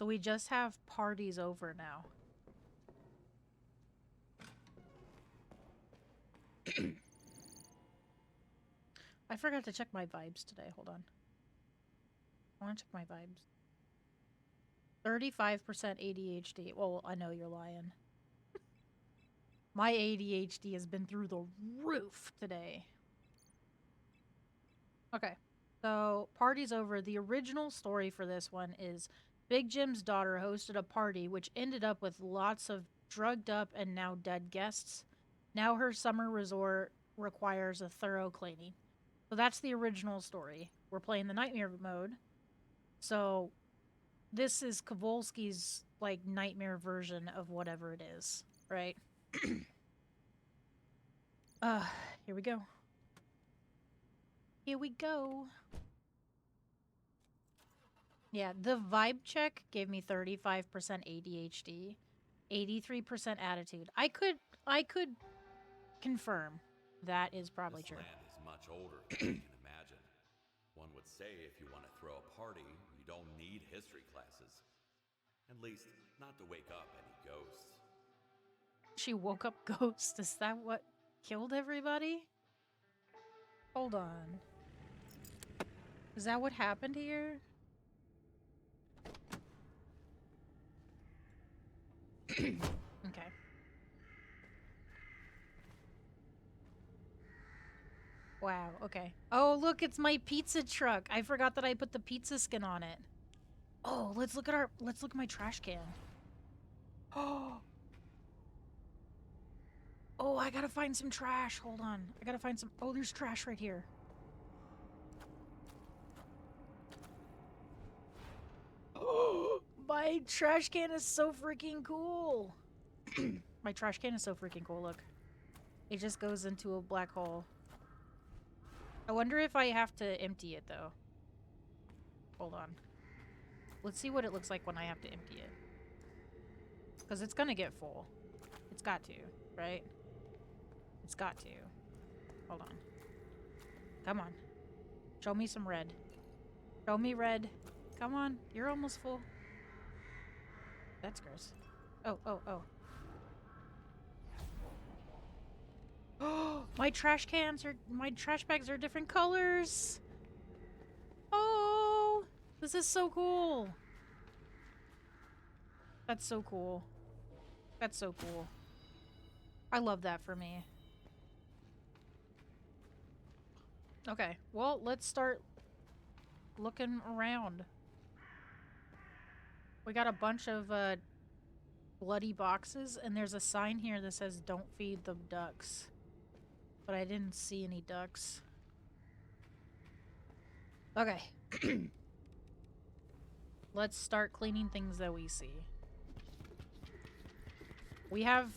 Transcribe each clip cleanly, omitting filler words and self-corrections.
So we just have parties over now. I forgot to check my vibes today. Hold on. I want to check my vibes. 35% ADHD. Well, I know you're lying. My ADHD has been through the roof today. Okay. So, party's over. The original story for this one is Big Jim's daughter hosted a party which ended up with lots of drugged up and now dead guests. Now her summer resort requires a thorough cleaning. So that's the original story. We're playing the nightmare mode. So this is Kowalski's like nightmare version of whatever it is, right? uh, Here we go. Here we go. Yeah, the vibe check gave me 35% ADHD, 83% attitude. I could confirm that is probably This true. land is much older than you can imagine. One would say if you want to throw a party, you don't need history classes. At least, not to wake up any ghosts. She woke up ghosts. Is that what killed everybody? Hold on. Is that what happened here? Okay. Wow, okay. Oh, look, it's my pizza truck. I forgot that I put the pizza skin on it. Oh, let's look at my trash can. Oh. Oh, I gotta find some trash. Hold on. I gotta find some. Oh, there's trash right here. Oh, my trash can is so freaking cool. My trash can is so freaking cool. Look. It just goes into a black hole. I wonder if I have to empty it, though. Hold on. Let's see what it looks like when I have to empty it. Because it's gonna get full. It's got to, right? It's got to. Hold on. Come on. Show me some red. Show me red. Come on. You're almost full. That's gross. Oh, oh, oh. Oh, my trash bags are different colors. Oh, this is so cool. That's so cool. That's so cool. I love that for me. Okay, well, let's start looking around. We got a bunch of bloody boxes, and there's a sign here that says don't feed the ducks. But I didn't see any ducks. Okay. Let's start cleaning things that we see. We have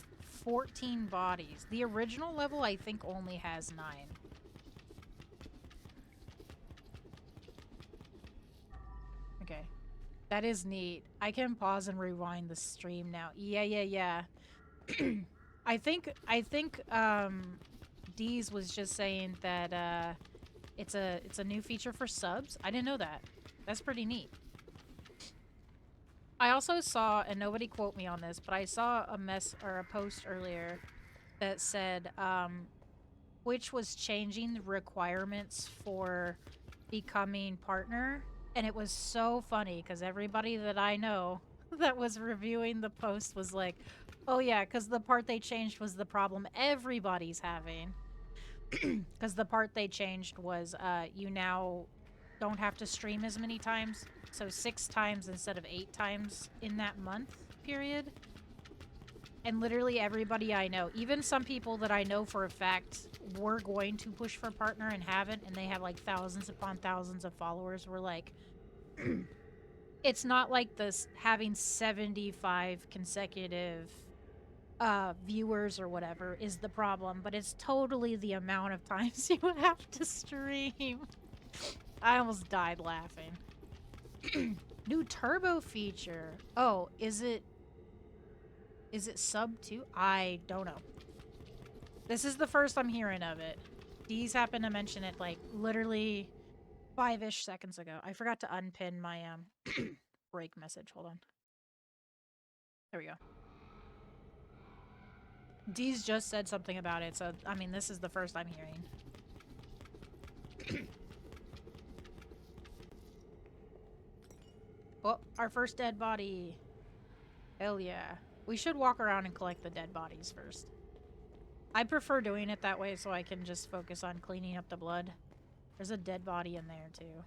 14 bodies. The original level, I think, only has 9. Okay. That is neat. I can pause and rewind the stream now. Yeah. I think Deez was just saying that it's a new feature for subs. I didn't know that. That's pretty neat. I also saw, and nobody quote me on this, but I saw a post earlier that said Twitch was changing the requirements for becoming partner, and it was so funny because everybody that I know that was reviewing the post was like, oh yeah, because the part they changed was the problem everybody's having. Because the part they changed was you now don't have to stream as many times, so 6 times instead of 8 times in that month period. And literally everybody I know, even some people that I know for a fact were going to push for partner and haven't, and they have like thousands upon thousands of followers, were like, it's not like this having 75 consecutive viewers or whatever is the problem, but it's totally the amount of times you have to stream. I almost died laughing. New turbo feature. Oh, is it sub 2? I don't know. This is the first I'm hearing of it. Deez happened to mention it like literally 5-ish seconds ago. I forgot to unpin my break message. Hold on. There we go. Dee's just said something about it, so, I mean, this is the first I'm hearing. Oh, our first dead body. Hell yeah. We should walk around and collect the dead bodies first. I prefer doing it that way so I can just focus on cleaning up the blood. There's a dead body in there, too.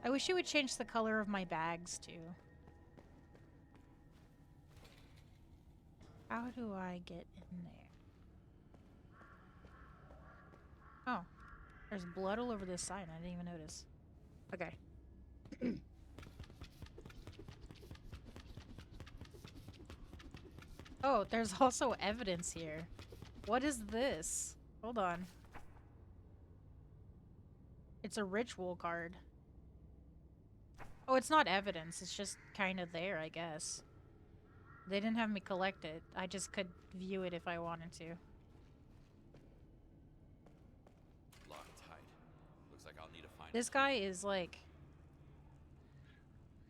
I wish you would change the color of my bags, too. How do I get in there? Oh. There's blood all over this sign. I didn't even notice. Okay. Oh, there's also evidence here. What is this? Hold on. It's a ritual card. Oh, it's not evidence. It's just kind of there, I guess. They didn't have me collect it. I just could view it if I wanted to. Locked tight. Looks like I'll need to find This guy is like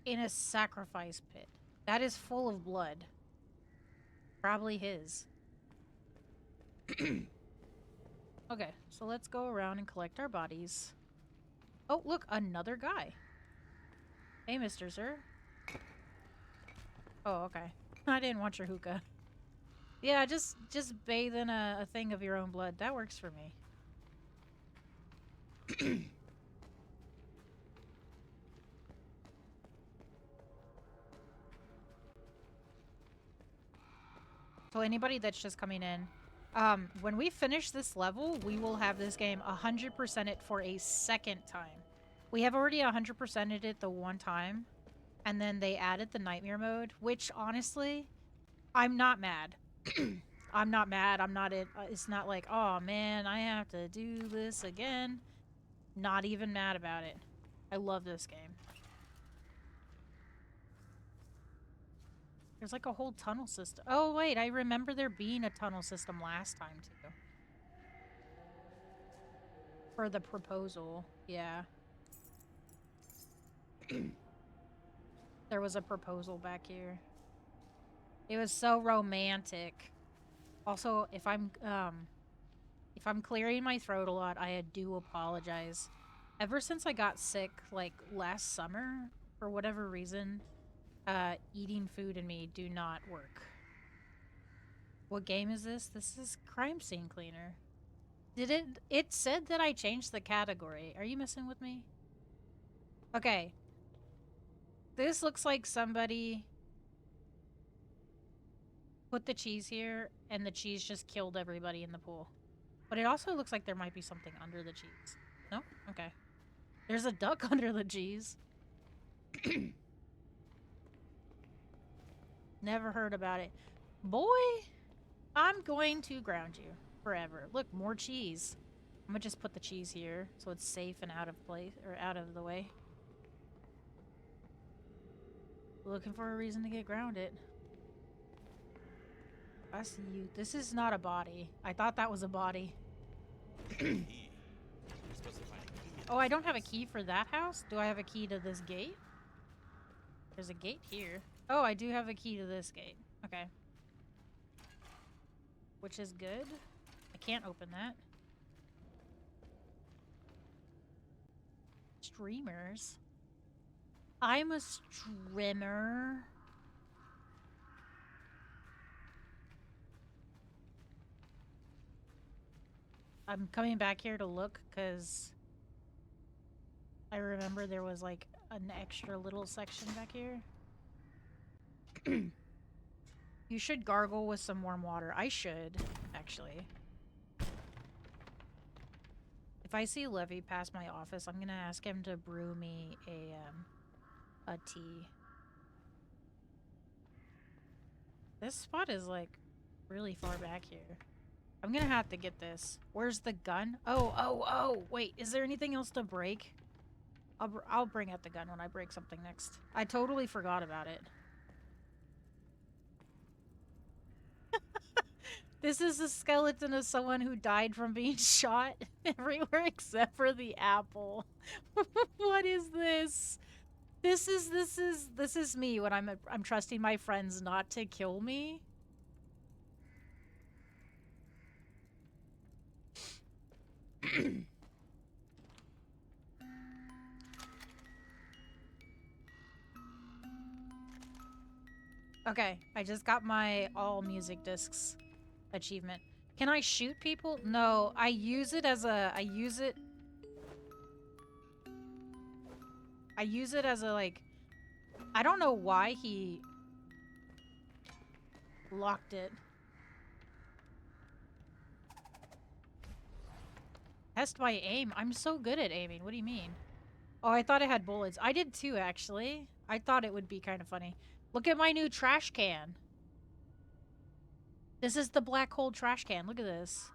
in a sacrifice pit. That is full of blood. Probably his. Okay, so let's go around and collect our bodies. Oh, look, another guy. Hey, Mr. Sir. Oh, okay. I didn't want your hookah. Yeah, just bathe in a thing of your own blood. That works for me. So anybody that's just coming in, when we finish this level, we will have this game 100% it for a second time. We have already 100%ed it the one time, and then they added the nightmare mode, which honestly, I'm not mad. I'm not mad. It's not like, oh man, I have to do this again. Not even mad about it. I love this game. There's like a whole tunnel system. Oh, wait, I remember there being a tunnel system last time, too. For the proposal, yeah. There was a proposal back here. It was so romantic. Also, if I'm clearing my throat a lot, I do apologize. Ever since I got sick, like, last summer, for whatever reason, eating food and me do not work. What game is this? This is Crime Scene Cleaner. It said that I changed the category. Are you messing with me? Okay. This looks like somebody put the cheese here and the cheese just killed everybody in the pool. But it also looks like there might be something under the cheese. No? Okay. There's a duck under the cheese. Never heard about it. Boy, I'm going to ground you forever. Look, more cheese. I'm gonna just put the cheese here so it's safe and out of place or out of the way. Looking for a reason to get grounded. I see you. This is not a body. I thought that was a body. Oh, I don't have a key for that house? Do I have a key to this gate? There's a gate here. Oh, I do have a key to this gate. Okay. Which is good. I can't open that. Streamers. I'm a streamer. I'm coming back here to look because I remember there was like an extra little section back here. You should gargle with some warm water. I should, actually. If I see Levy pass my office, I'm gonna ask him to brew me a tea. This spot is like really far back here. I'm gonna have to get this. Where's the gun? Oh, wait, is there anything else to break? I'll bring out the gun when I break something next. I totally forgot about it. This is a skeleton of someone who died from being shot everywhere except for the apple. What is this? This is me when I'm trusting my friends not to kill me. Okay, I just got my all music discs achievement. Can I shoot people? No, I use it as a I use it like I don't know why he locked it. Test my aim. I'm so good at aiming. What do you mean? Oh, I thought it had bullets. I did too, actually. I thought it would be kind of funny. Look at my new trash can. This is the black hole trash can. Look at this.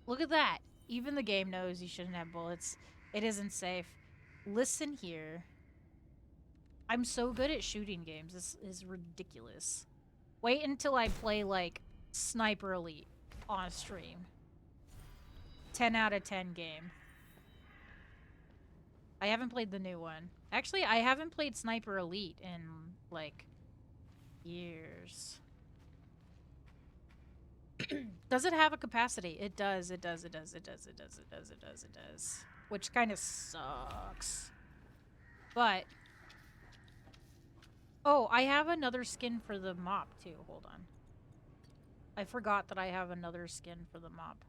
Look at that. Even the game knows you shouldn't have bullets. It isn't safe. Listen here. I'm so good at shooting games. This is ridiculous. Wait until I play, like, Sniper Elite on stream. 10 out of 10 game. I haven't played the new one. Actually, I haven't played Sniper Elite in, like, years. Does it have a capacity? It does, it does, it does, it does, it does, it does, it does, it does. Which kind of sucks. But... oh, I have another skin for the mop, too. Hold on. I forgot that I have another skin for the mop.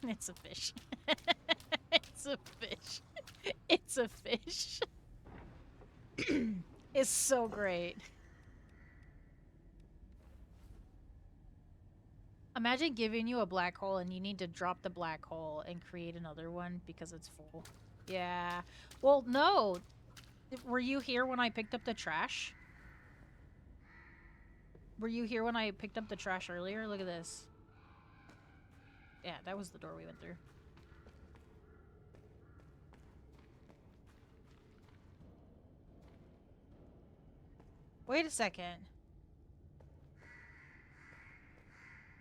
It's a fish. It's a fish. It's a fish. It's so great. Imagine giving you a black hole and you need to drop the black hole and create another one because it's full. Yeah. Well, no. Were you here when I picked up the trash? Were you here when I picked up the trash earlier? Look at this. Yeah, that was the door we went through. Wait a second.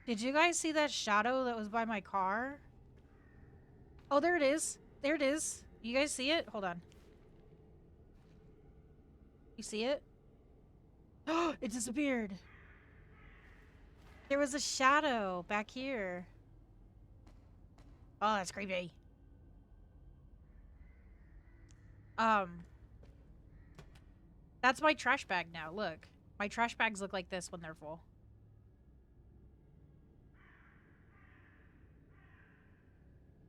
Did you guys see that shadow that was by my car? Oh, there it is. There it is. You guys see it? Hold on. You see it? Oh, it disappeared. There was a shadow back here. Oh, that's creepy. That's my trash bag now. Look. My trash bags look like this when they're full.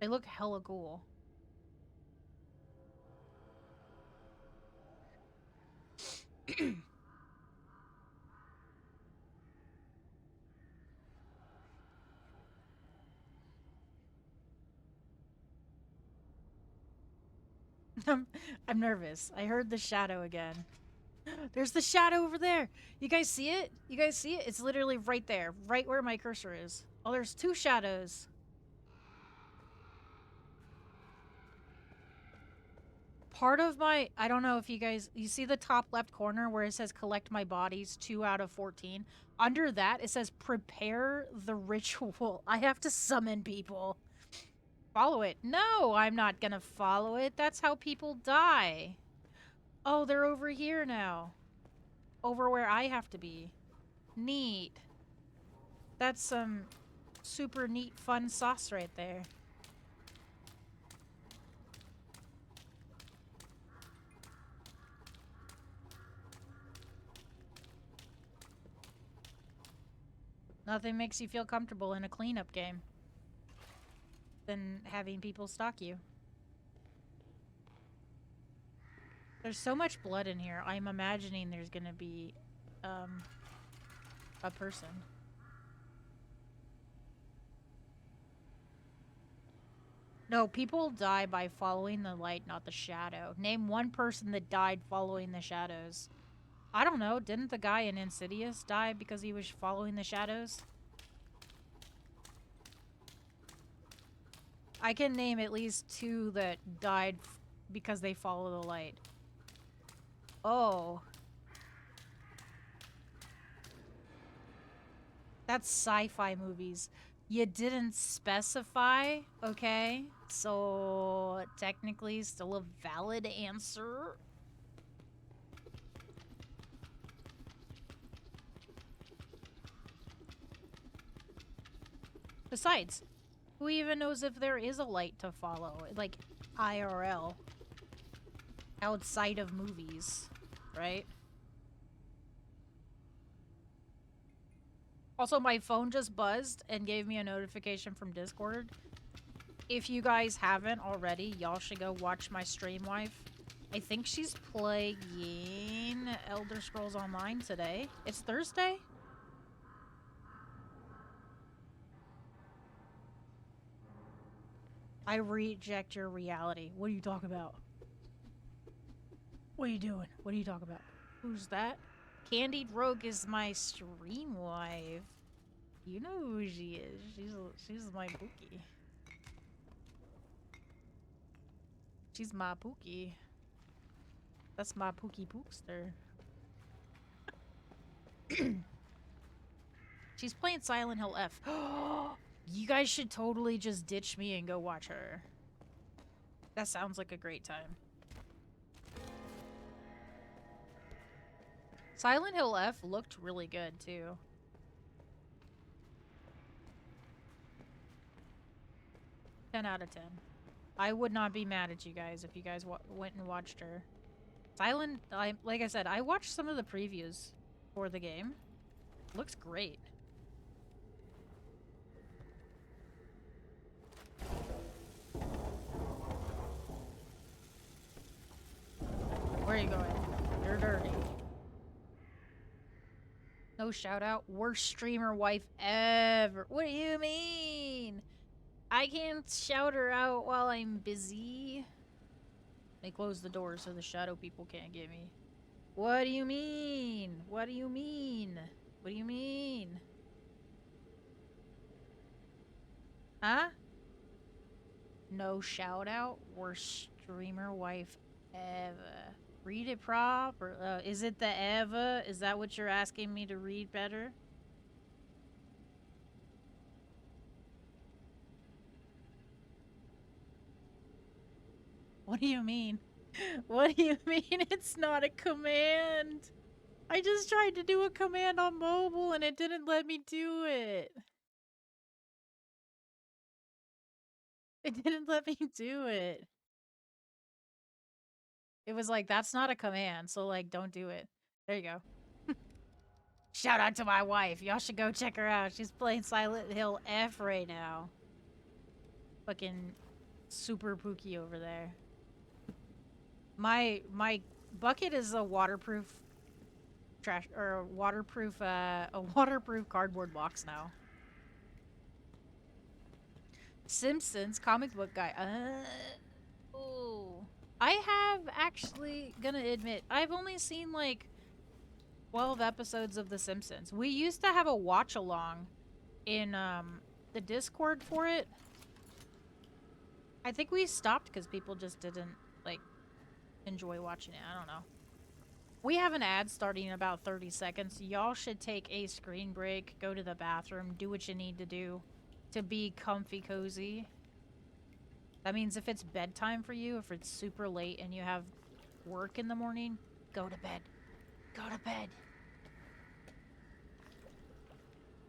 They look hella cool. I'm nervous. I heard the shadow again. There's the shadow over there. You guys see it? You guys see it? It's literally right there. Right where my cursor is. Oh, there's two shadows. Part of my... I don't know if you guys... You see the top left corner where it says collect my bodies 2 out of 14? Under that, it says prepare the ritual. I have to summon people. Follow it. No, I'm not gonna follow it. That's how people die. Oh, they're over here now. Over where I have to be. Neat. That's some super neat fun sauce right there. Nothing makes you feel comfortable in a cleanup game than having people stalk you. There's so much blood in here. I'm imagining there's gonna be a person. No, people die by following the light, not the shadow. Name one person that died following the shadows. I don't know. Didn't the guy in Insidious die because he was following the shadows? I can name at least 2 that died because they follow the light. Oh. That's sci-fi movies. You didn't specify, okay? So technically still a valid answer. Besides, who even knows if there is a light to follow? Like IRL. Outside of movies, right? Also, my phone just buzzed and gave me a notification from Discord. If you guys haven't already, y'all should go watch my stream wife. I think she's playing Elder Scrolls Online today. It's Thursday? I reject your reality. What are you talking about? What are you doing? What are you talking about? Who's that? Candied Rogue is my stream wife. You know who she is. She's my Pookie. She's my Pookie. That's my Pookie Pookster. She's playing Silent Hill F. You guys should totally just ditch me and go watch her. That sounds like a great time. Silent Hill F looked really good, too. Out of 10. I would not be mad at you guys if you guys went and watched her. Like I said, I watched some of the previews for the game. Looks great. Where are you going? You're dirty. No shout out. Worst streamer wife ever. What do you mean? I can't shout her out while I'm busy. They close the door so the shadow people can't get me. What do you mean? What do you mean? What do you mean? Huh? No shout out? Worst streamer wife ever. Read it proper. Is it the Eva? Is that what you're asking me to read better? What do you mean? What do you mean it's not a command? I just tried to do a command on mobile and it didn't let me do it. It didn't let me do it. It was like, that's not a command, so like, don't do it. There you go. Shout out to my wife. Y'all should go check her out. She's playing Silent Hill F right now. Fucking super pooky over there. My bucket is a waterproof trash or a waterproof cardboard box now. Simpsons comic book guy. Oh. I have actually gonna admit I've only seen like 12 episodes of The Simpsons. We used to have a watch along in the Discord for it. I think we stopped because people just didn't like enjoy watching it. I don't know. We have an ad starting in about 30 seconds. Y'all should take a screen break, go to the bathroom, do what you need to do to be comfy cozy. That means if it's bedtime for you, if it's super late and you have work in the morning, go to bed. Go to bed.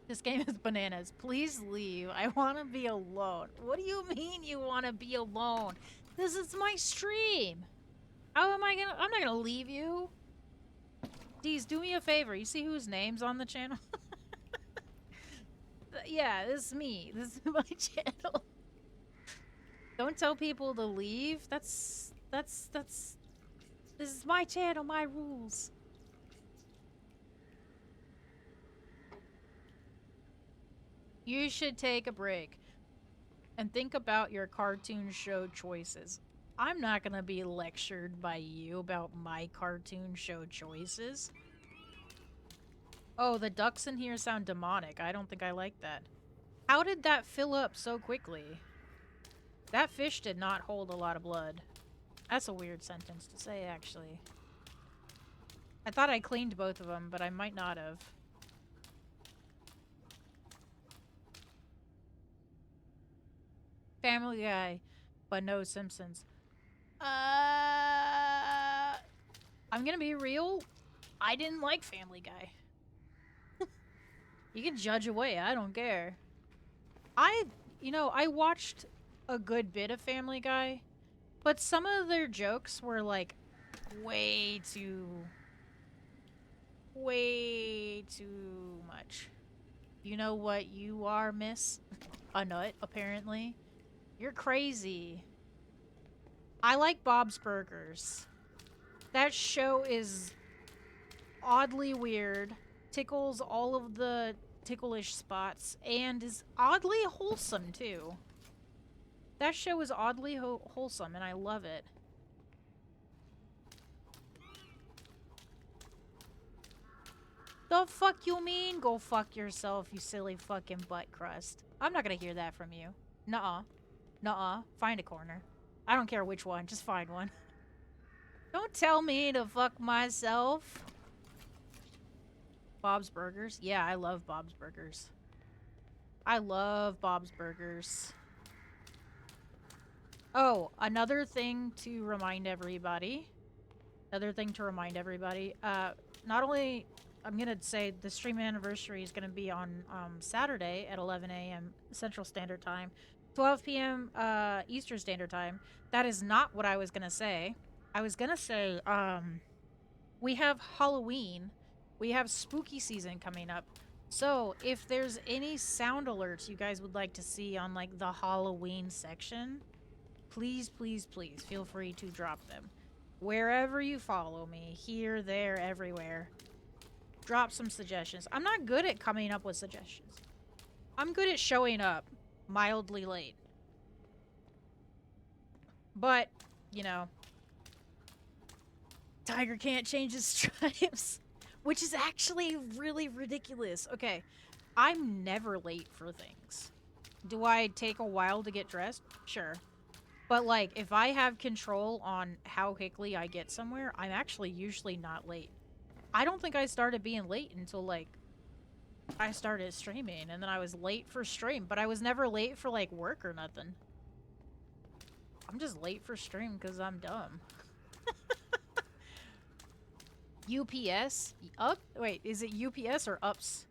This game is bananas. Please leave. I want to be alone. What do you mean you want to be alone? This is my stream. How am I gonna... I'm not gonna leave you. Deez, do me a favor. You see whose name's on the channel? Yeah, this is me. This is my channel. Don't tell people to leave. This is my channel, my rules. You should take a break and think about your cartoon show choices. I'm not gonna be lectured by you about my cartoon show choices. Oh, the ducks in here sound demonic. I don't think I like that. How did that fill up so quickly? That fish did not hold a lot of blood. That's a weird sentence to say, actually. I thought I cleaned both of them, but I might not have. Family Guy, but no Simpsons. I'm gonna be real. I didn't like Family Guy. You can judge away. I don't care. I watched a good bit of Family Guy, but some of their jokes were like way too much. You know what you are, miss? A nut, apparently. You're crazy. I like Bob's Burgers. That show is oddly weird, tickles all of the ticklish spots, and is oddly wholesome, too. That show is oddly wholesome, and I love it. The fuck you mean? Go fuck yourself, you silly fucking butt crust. I'm not gonna hear that from you. Nuh-uh. Nuh-uh. Find a corner. I don't care which one, just find one. Don't tell me to fuck myself. Bob's Burgers? Yeah, I love Bob's Burgers. I love Bob's Burgers. Oh, another thing to remind everybody. Not only, I'm going to say the stream anniversary is going to be on Saturday at 11 a.m. Central Standard Time, 12 p.m. Eastern Standard Time. That is not what I was going to say. I was going to say, we have Halloween. We have spooky season coming up. So, if there's any sound alerts you guys would like to see on, like, the Halloween section, please, please, please feel free to drop them. Wherever you follow me, here, there, everywhere. Drop some suggestions. I'm not good at coming up with suggestions. I'm good at showing up mildly late. But, you know, Tiger can't change his stripes. Which is actually really ridiculous. Okay, I'm never late for things. Do I take a while to get dressed? Sure. But, like, if I have control on how quickly I get somewhere, I'm actually usually not late. I don't think I started being late until, like, I started streaming, and then I was late for stream. But I was never late for, like, work or nothing. I'm just late for stream because I'm dumb. UPS? Up? Wait, is it UPS or ups?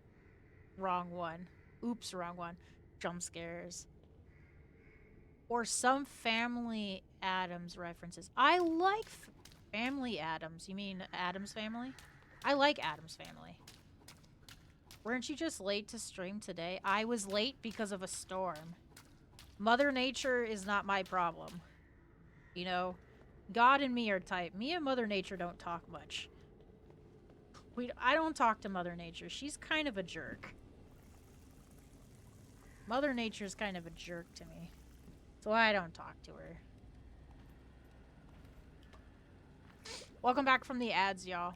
Wrong one. Oops, wrong one. Jump scares. Or some Family Addams references. I like Family Addams. You mean Addams Family? I like Addams Family. Weren't you just late to stream today? I was late because of a storm. Mother Nature is not my problem. You know, God and me are tight. Me and Mother Nature don't talk much. I don't talk to Mother Nature. She's kind of a jerk. Mother Nature's kind of a jerk to me. So I don't talk to her. Welcome back from the ads, y'all.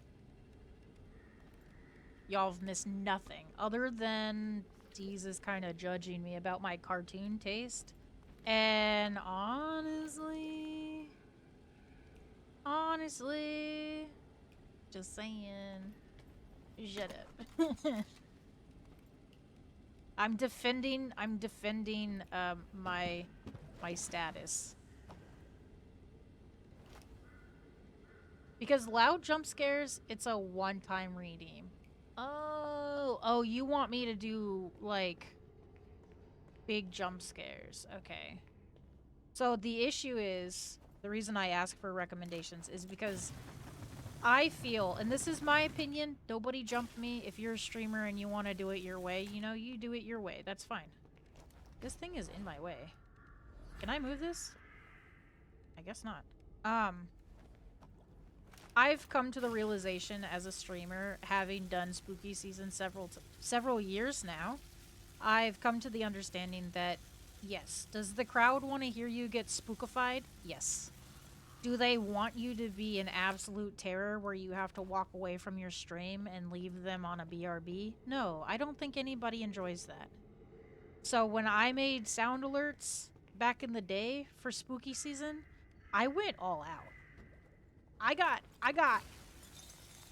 Y'all have missed nothing other than Jesus kind of judging me about my cartoon taste. And honestly, just saying. Shut up. I'm defending my status. Because loud jump scares, it's a one-time redeem. Oh, you want me to do, like, big jump scares. Okay. So the issue is, the reason I ask for recommendations is because I feel, and this is my opinion, nobody jump me. If you're a streamer and you want to do it your way, you know, you do it your way. That's fine. This thing is in my way. Can I move this? I guess not. I've come to the realization as a streamer, having done spooky season several years now, I've come to the understanding that, yes, does the crowd want to hear you get spookified? Yes. Do they want you to be in absolute terror where you have to walk away from your stream and leave them on a BRB? No, I don't think anybody enjoys that. So when I made sound alerts back in the day for spooky season, I went all out. I got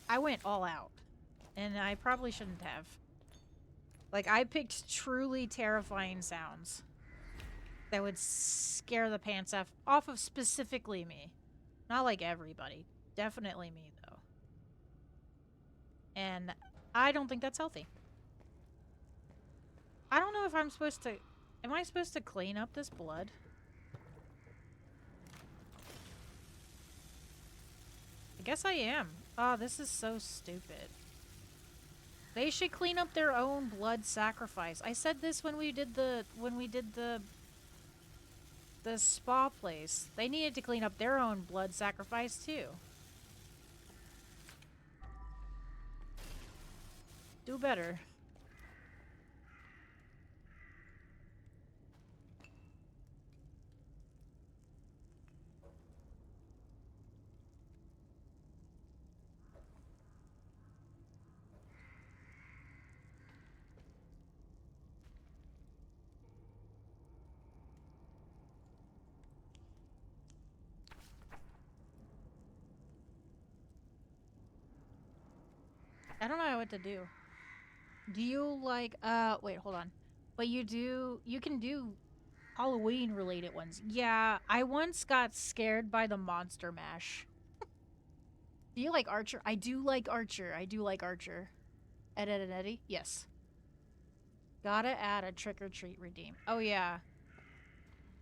I went all out. And I probably shouldn't have. Like, I picked truly terrifying sounds that would scare the pants off of specifically me. Not like everybody. Definitely me, though. And I don't think that's healthy. I don't know if I'm supposed to... Am I supposed to clean up this blood? I guess I am. Oh, this is so stupid. They should clean up their own blood sacrifice. I said this when we did the spa place. They needed to clean up their own blood sacrifice too. Do better. I don't know what to do. Do you like wait, hold on. But you can do Halloween related ones. Yeah, I once got scared by the Monster Mash. Do you like Archer? I do like Archer. I do like Archer. Ed, Ed, and Eddie? Yes. Gotta add a trick or treat redeem. Oh yeah.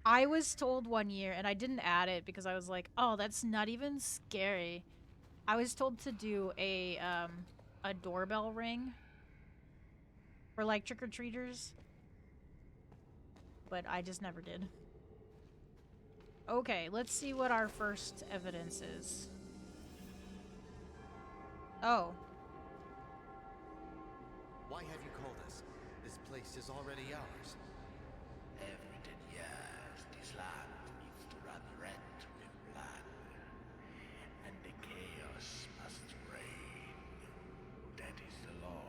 I was told one year, and I didn't add it because I was like, oh, that's not even scary. I was told to do a doorbell ring for like trick or treaters, but I just never did. Okay, let's see what our first evidence is. Oh. Why have you called us? This place is already ours. Every 10 years, this land needs to run red with blood. And the chaos must reign. That is the law.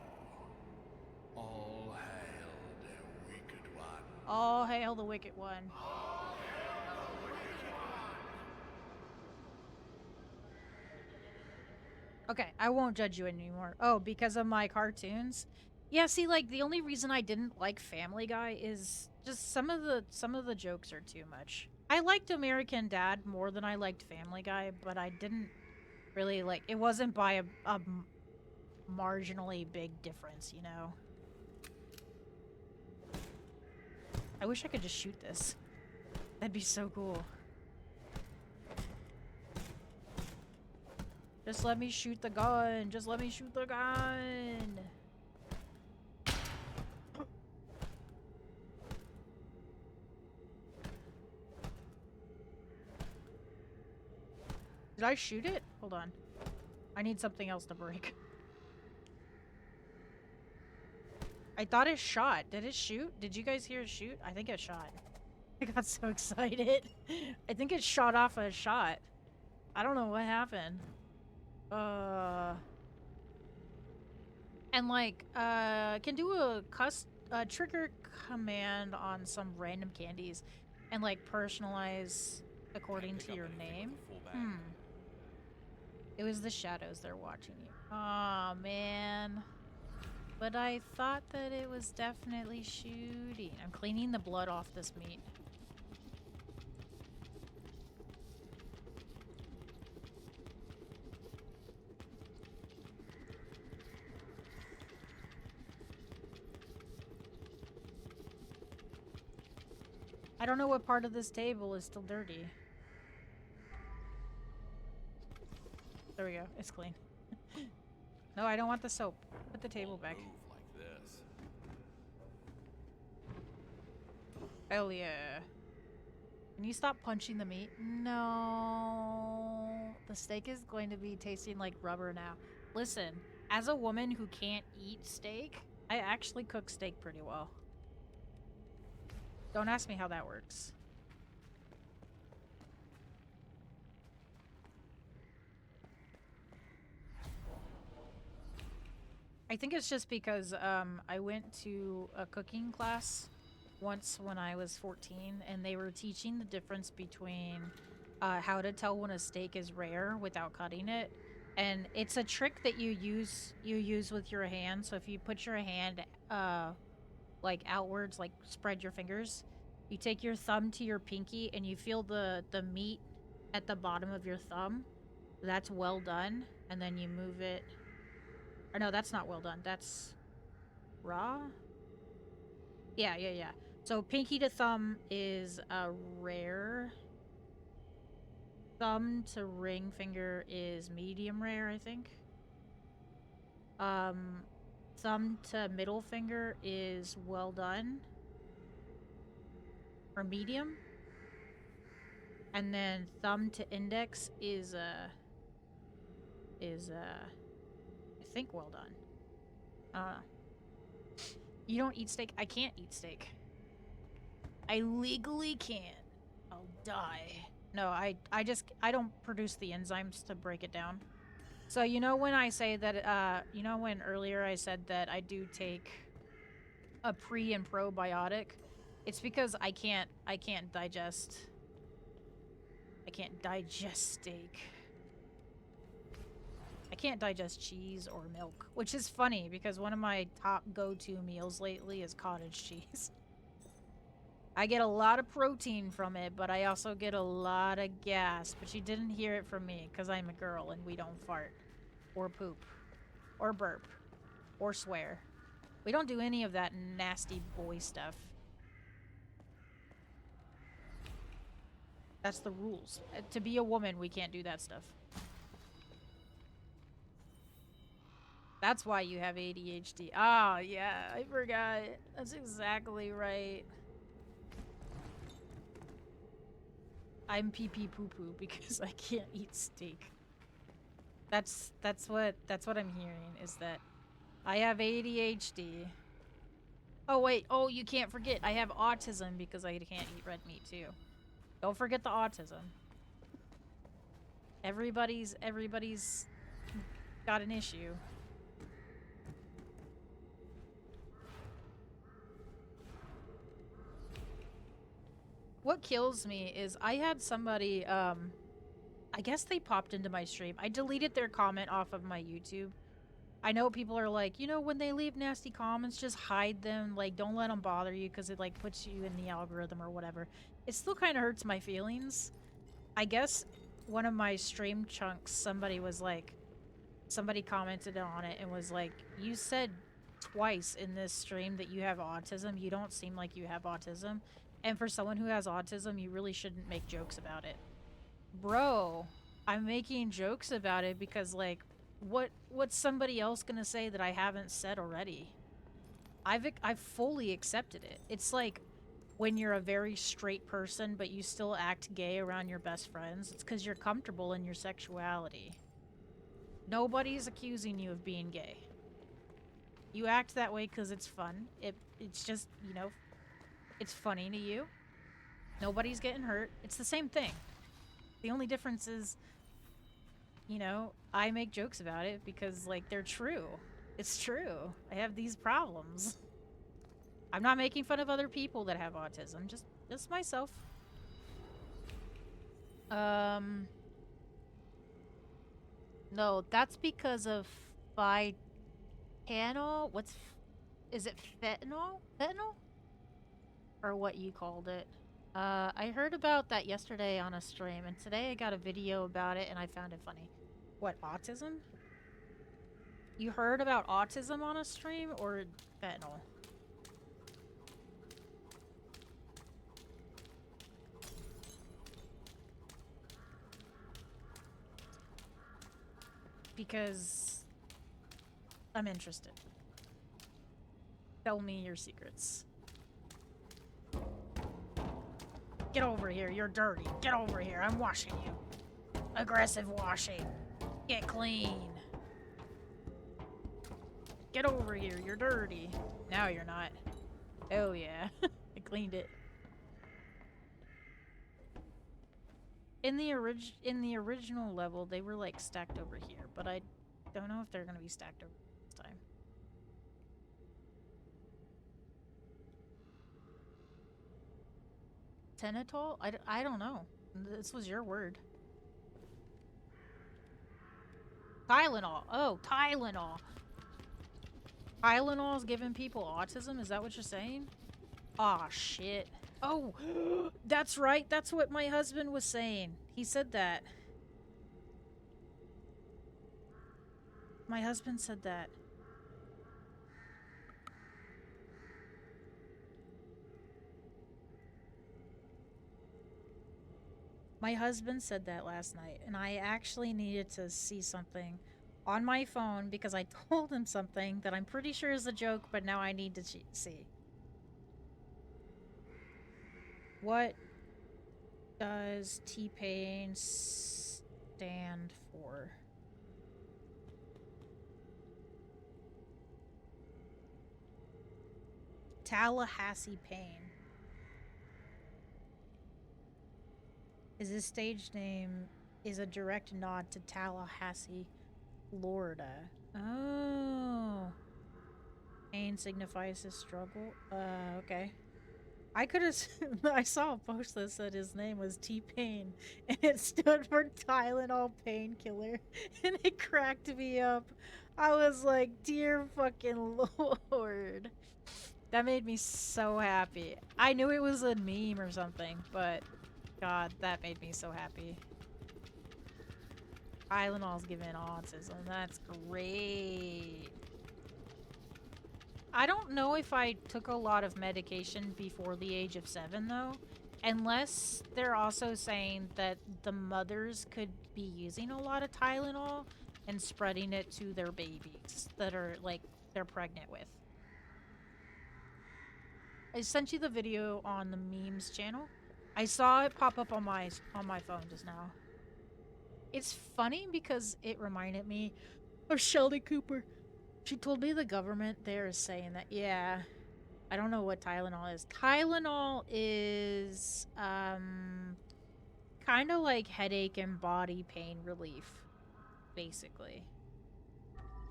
All hail the wicked one. All hail the wicked one. Okay, I won't judge you anymore. Oh, because of my cartoons? Yeah, see, like, the only reason I didn't like Family Guy is just some of the jokes are too much. I liked American Dad more than I liked Family Guy, but I didn't really like... It wasn't by a marginally big difference, you know? I wish I could just shoot this. That'd be so cool. Just let me shoot the gun. Just let me shoot the gun. Did I shoot it? Hold on. I need something else to break. I thought it shot. Did it shoot? Did you guys hear it shoot? I think it shot. I got so excited. I think it shot off a shot. I don't know what happened. And like, can do a trigger command on some random candies and like personalize according to your name. It was the shadows, they're watching you. Aw, man. But I thought that it was definitely shooting. I'm cleaning the blood off this meat. I don't know what part of this table is still dirty. There we go. It's clean. No, I don't want the soap. Put the table back. Move like this. Hell yeah. Can you stop punching the meat? No. The steak is going to be tasting like rubber now. Listen, as a woman who can't eat steak, I actually cook steak pretty well. Don't ask me how that works. I think it's just because I went to a cooking class once when I was 14, and they were teaching the difference between how to tell when a steak is rare without cutting it, And it's a trick that you use with your hand. So if you put your hand like outwards, like spread your fingers, you take your thumb to your pinky and you feel the meat at the bottom of your thumb. That's well done. And then you move it. Or no, that's not well done. That's raw. Yeah, yeah, yeah. So pinky to thumb is a rare. Thumb to ring finger is medium rare, I think. Um, thumb to middle finger is well done or medium, and then thumb to index is I think well done. You don't eat steak? I can't eat steak. I legally can't. I'll die. No, I don't produce the enzymes to break it down. So you know when I say that you know when earlier I said that I do take a pre and probiotic, it's because I can't digest steak. I can't digest cheese or milk, which is funny because one of my top go-to meals lately is cottage cheese. I get a lot of protein from it, but I also get a lot of gas. But you didn't hear it from me because I'm a girl and we don't fart or poop or burp or swear. We don't do any of that nasty boy stuff. That's the rules. To be a woman, we can't do that stuff. That's why you have ADHD. Ah, yeah, I forgot. That's exactly right. I'm pee pee poo poo because I can't eat steak. That's what I'm hearing is that I have ADHD. Oh wait, oh you can't forget I have autism because I can't eat red meat too. Don't forget the autism. Everybody's got an issue. What kills me is I had somebody I guess they popped into my stream. I deleted their comment off of my YouTube. I know people are like, you know, when they leave nasty comments, just hide them. Like, don't let them bother you because it, like, puts you in the algorithm or whatever. It still kind of hurts my feelings. I guess one of my stream chunks, somebody commented on it and was like, you said twice in this stream that you have autism. You don't seem like you have autism. And for someone who has autism, you really shouldn't make jokes about it. Bro, I'm making jokes about it because, like, what's somebody else gonna say that I haven't said already? I've fully accepted it. It's like when you're a very straight person but you still act gay around your best friends. It's because you're comfortable in your sexuality. Nobody's accusing you of being gay. You act that way because it's fun. It's just, you know, it's funny to you. Nobody's getting hurt. It's the same thing. The only difference is, you know, I make jokes about it because, like, they're true. It's true. I have these problems. I'm not making fun of other people that have autism, just myself. No, that's because of phytanol. Is it fentanyl? Fentanyl? Or what you called it. I heard about that yesterday on a stream, and today I got a video about it, and I found it funny. What, autism? You heard about autism on a stream, or fentanyl? Because I'm interested. Tell me your secrets. Get over here, you're dirty. Get over here, I'm washing you. Aggressive washing. Get clean. Get over here, you're dirty. Now you're not. Oh yeah, I cleaned it. In the original level, they were like stacked over here, but I don't know if they're gonna be stacked over this time. Tenatol? I don't know. This was your word. Tylenol. Oh, Tylenol. Tylenol's giving people autism? Is that what you're saying? Aw, shit. Oh, that's right. That's what my husband was saying. He said that. My husband said that. My husband said that last night, and I actually needed to see something on my phone because I told him something that I'm pretty sure is a joke, but now I need to see. What does T-Pain stand for? Tallahassee Pain. His stage name is a direct nod to Tallahassee, Florida. Oh. Pain signifies his struggle. Okay. I could have. I saw a post that said his name was T-Pain, and it stood for Tylenol painkiller, and it cracked me up. I was like, dear fucking Lord. That made me so happy. I knew it was a meme or something, but God, that made me so happy. Tylenol's giving autism. That's great. I don't know if I took a lot of medication before the age of 7, though. Unless they're also saying that the mothers could be using a lot of Tylenol and spreading it to their babies that are, like, they're pregnant with. I sent you the video on the memes channel. I saw it pop up on my phone just now. It's funny because it reminded me of Sheldon Cooper. She told me the government there is saying that, yeah, I don't know what Tylenol is. Tylenol is kind of like headache and body pain relief, basically.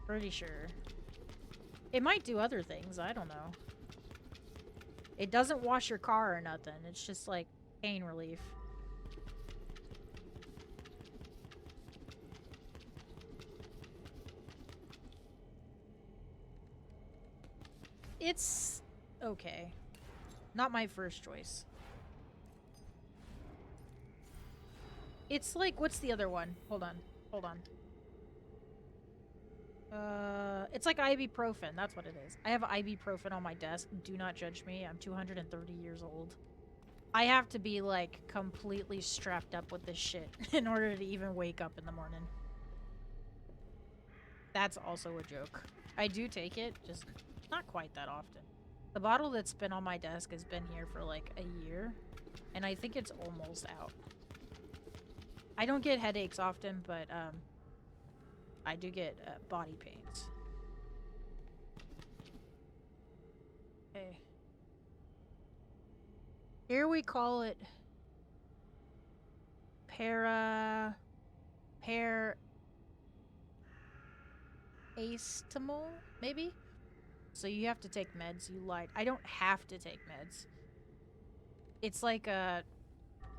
Pretty sure. It might do other things, I don't know. It doesn't wash your car or nothing. It's just like pain relief. It's okay. Not my first choice. It's like, what's the other one? Hold on. Hold on. It's like ibuprofen. That's what it is. I have ibuprofen on my desk. Do not judge me. I'm 230 years old. I have to be, like, completely strapped up with this shit in order to even wake up in the morning. That's also a joke. I do take it, just not quite that often. The bottle that's been on my desk has been here for, like, a year, and I think it's almost out. I don't get headaches often, but, I do get body pains. Okay. Here we call it paracetamol, maybe? So you have to take meds. You lied. I don't have to take meds. It's like a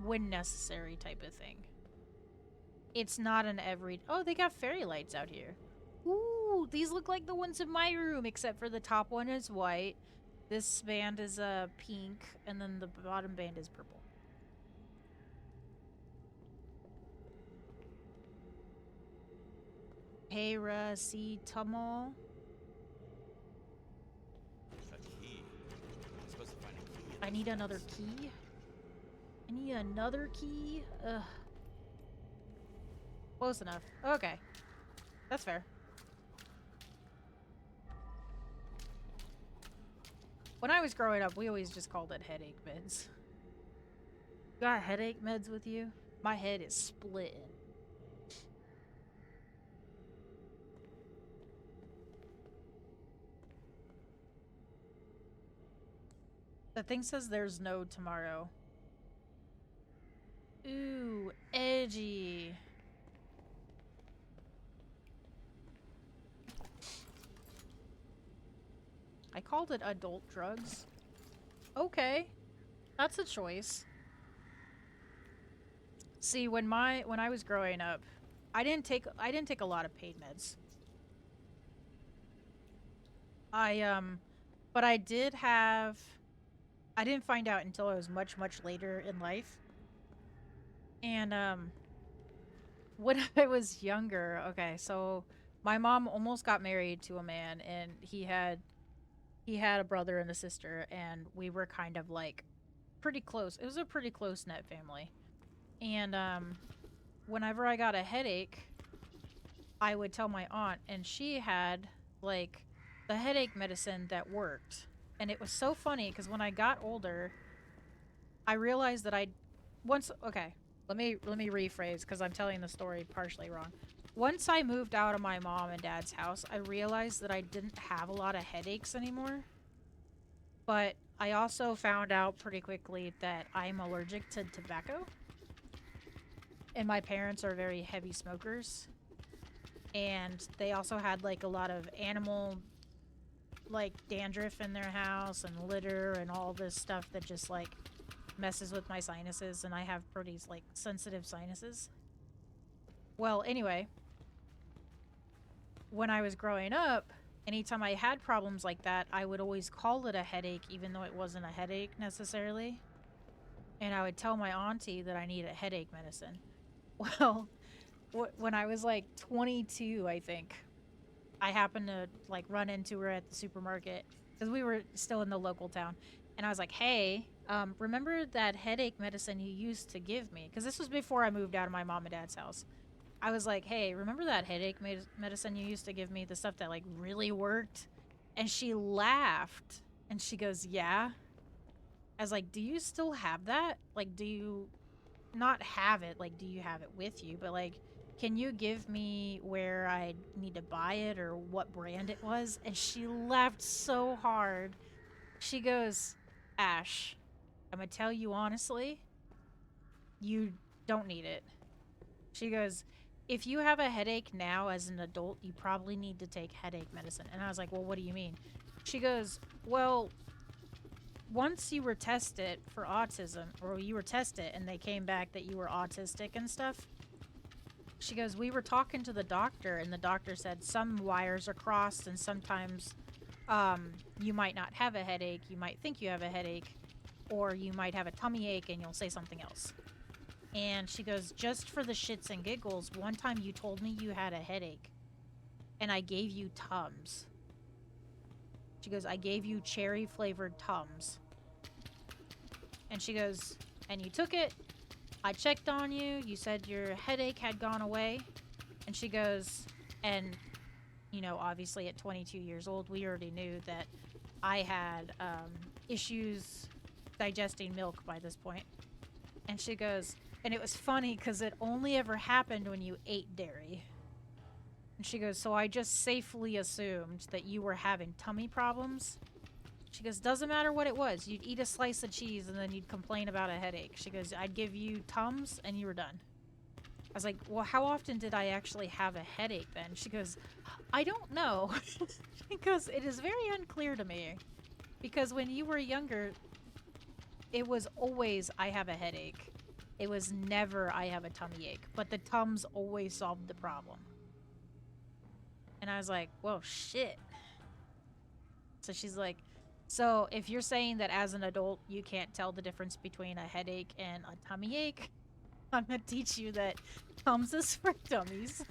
when necessary type of thing. It's not an every... Oh, they got fairy lights out here. Ooh, these look like the ones in my room, except for the top one is white. This band is pink, and then the bottom band is purple. Paracetamol. A key. I'm supposed to find a key. I need another key. I need another key. Ugh. Close enough. Okay. That's fair. When I was growing up, we always just called it headache meds. You got headache meds with you? My head is splitting. The thing says there's no tomorrow. Ooh, edgy. I called it adult drugs. Okay. That's a choice. See, when I was growing up, I didn't take a lot of pain meds. I but I did have I didn't find out until I was much later in life. And when I was younger, okay, so my mom almost got married to a man, and he had a brother and a sister, and we were kind of like pretty close. It was a pretty close knit family. And whenever I got a headache, I would tell my aunt, and she had like the headache medicine that worked. And it was so funny because when I got older, I realized that I once okay, let me rephrase because I'm telling the story partially wrong. Once I moved out of my mom and dad's house, I realized that I didn't have a lot of headaches anymore. But I also found out pretty quickly that I'm allergic to tobacco, and my parents are very heavy smokers, and they also had like a lot of animal like dandruff in their house and litter and all this stuff that just like messes with my sinuses, and I have pretty like sensitive sinuses. Well, anyway, when I was growing up, anytime I had problems like that, I would always call it a headache even though it wasn't a headache necessarily. And I would tell my auntie that I need a headache medicine. Well, when I was like 22, I think, I happened to like run into her at the supermarket because we were still in the local town. And I was like, hey, remember that headache medicine you used to give me? Because this was before I moved out of my mom and dad's house. I was like, hey, remember that headache medicine you used to give me? The stuff that like really worked? And she laughed and she goes, yeah. I was like, do you still have that? Like, do you not have it? Like, do you have it with you? But like, can you give me where I need to buy it or what brand it was? And she laughed so hard. She goes, Ash, I'm gonna tell you honestly, you don't need it. She goes, if you have a headache now as an adult, you probably need to take headache medicine. And I was like, well, what do you mean? She goes, well, once you were tested for autism, or you were tested and they came back that you were autistic and stuff, she goes, we were talking to the doctor, and the doctor said some wires are crossed, and sometimes you might not have a headache, you might think you have a headache, or you might have a tummy ache and you'll say something else. And she goes, just for the shits and giggles, one time you told me you had a headache, and I gave you Tums. She goes, I gave you cherry flavored Tums. And she goes, and you took it. I checked on you. You said your headache had gone away. And she goes, and, you know, obviously at 22 years old, we already knew that I had issues digesting milk by this point. And she goes, and it was funny because it only ever happened when you ate dairy. And she goes, so I just safely assumed that you were having tummy problems. She goes, doesn't matter what it was. You'd eat a slice of cheese and then you'd complain about a headache. She goes, I'd give you Tums and you were done. I was like, well, how often did I actually have a headache then? She goes, I don't know. Because it is very unclear to me. Because when you were younger, it was always, I have a headache. It was never, I have a tummy ache. But the Tums always solved the problem. And I was like, whoa, shit. So she's like, so if you're saying that as an adult you can't tell the difference between a headache and a tummy ache, I'm gonna teach you that Tums is for dummies.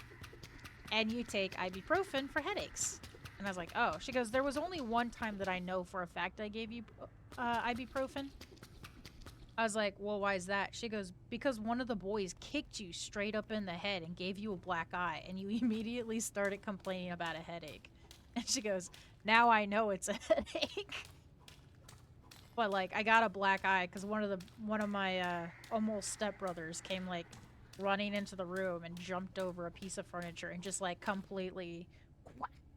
And you take ibuprofen for headaches. And I was like, oh. She goes, there was only one time that I know for a fact I gave you ibuprofen. I was like, well, why is that? She goes, because one of the boys kicked you straight up in the head and gave you a black eye, and you immediately started complaining about a headache. And she goes, now I know it's a headache. But like, I got a black eye because one of my almost stepbrothers came like running into the room and jumped over a piece of furniture and just like completely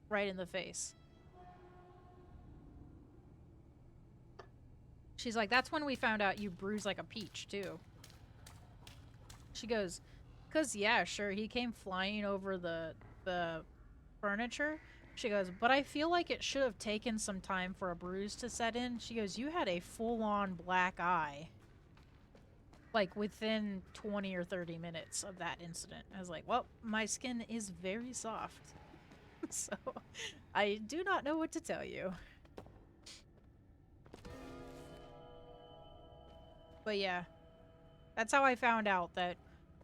right in the face. She's like, that's when we found out you bruise like a peach, too. She goes, because, yeah, sure, he came flying over the furniture. She goes, but I feel like it should have taken some time for a bruise to set in. She goes, you had a full-on black eye. like within 20 or 30 minutes of that incident. I was like, well, my skin is very soft. So I do not know what to tell you. But yeah, that's how I found out that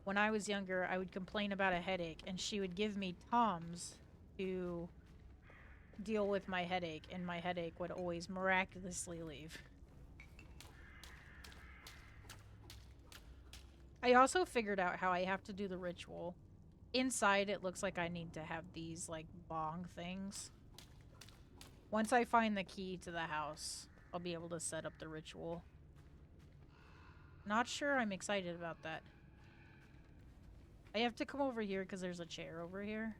when I was younger, I would complain about a headache and she would give me Tums to deal with my headache, and my headache would always miraculously leave. I also figured out how I have to do the ritual. Inside, it looks like I need to have these, like, bong things. Once I find the key to the house, I'll be able to set up the ritual. Not sure I'm excited about that. I have to come over here because there's a chair over here.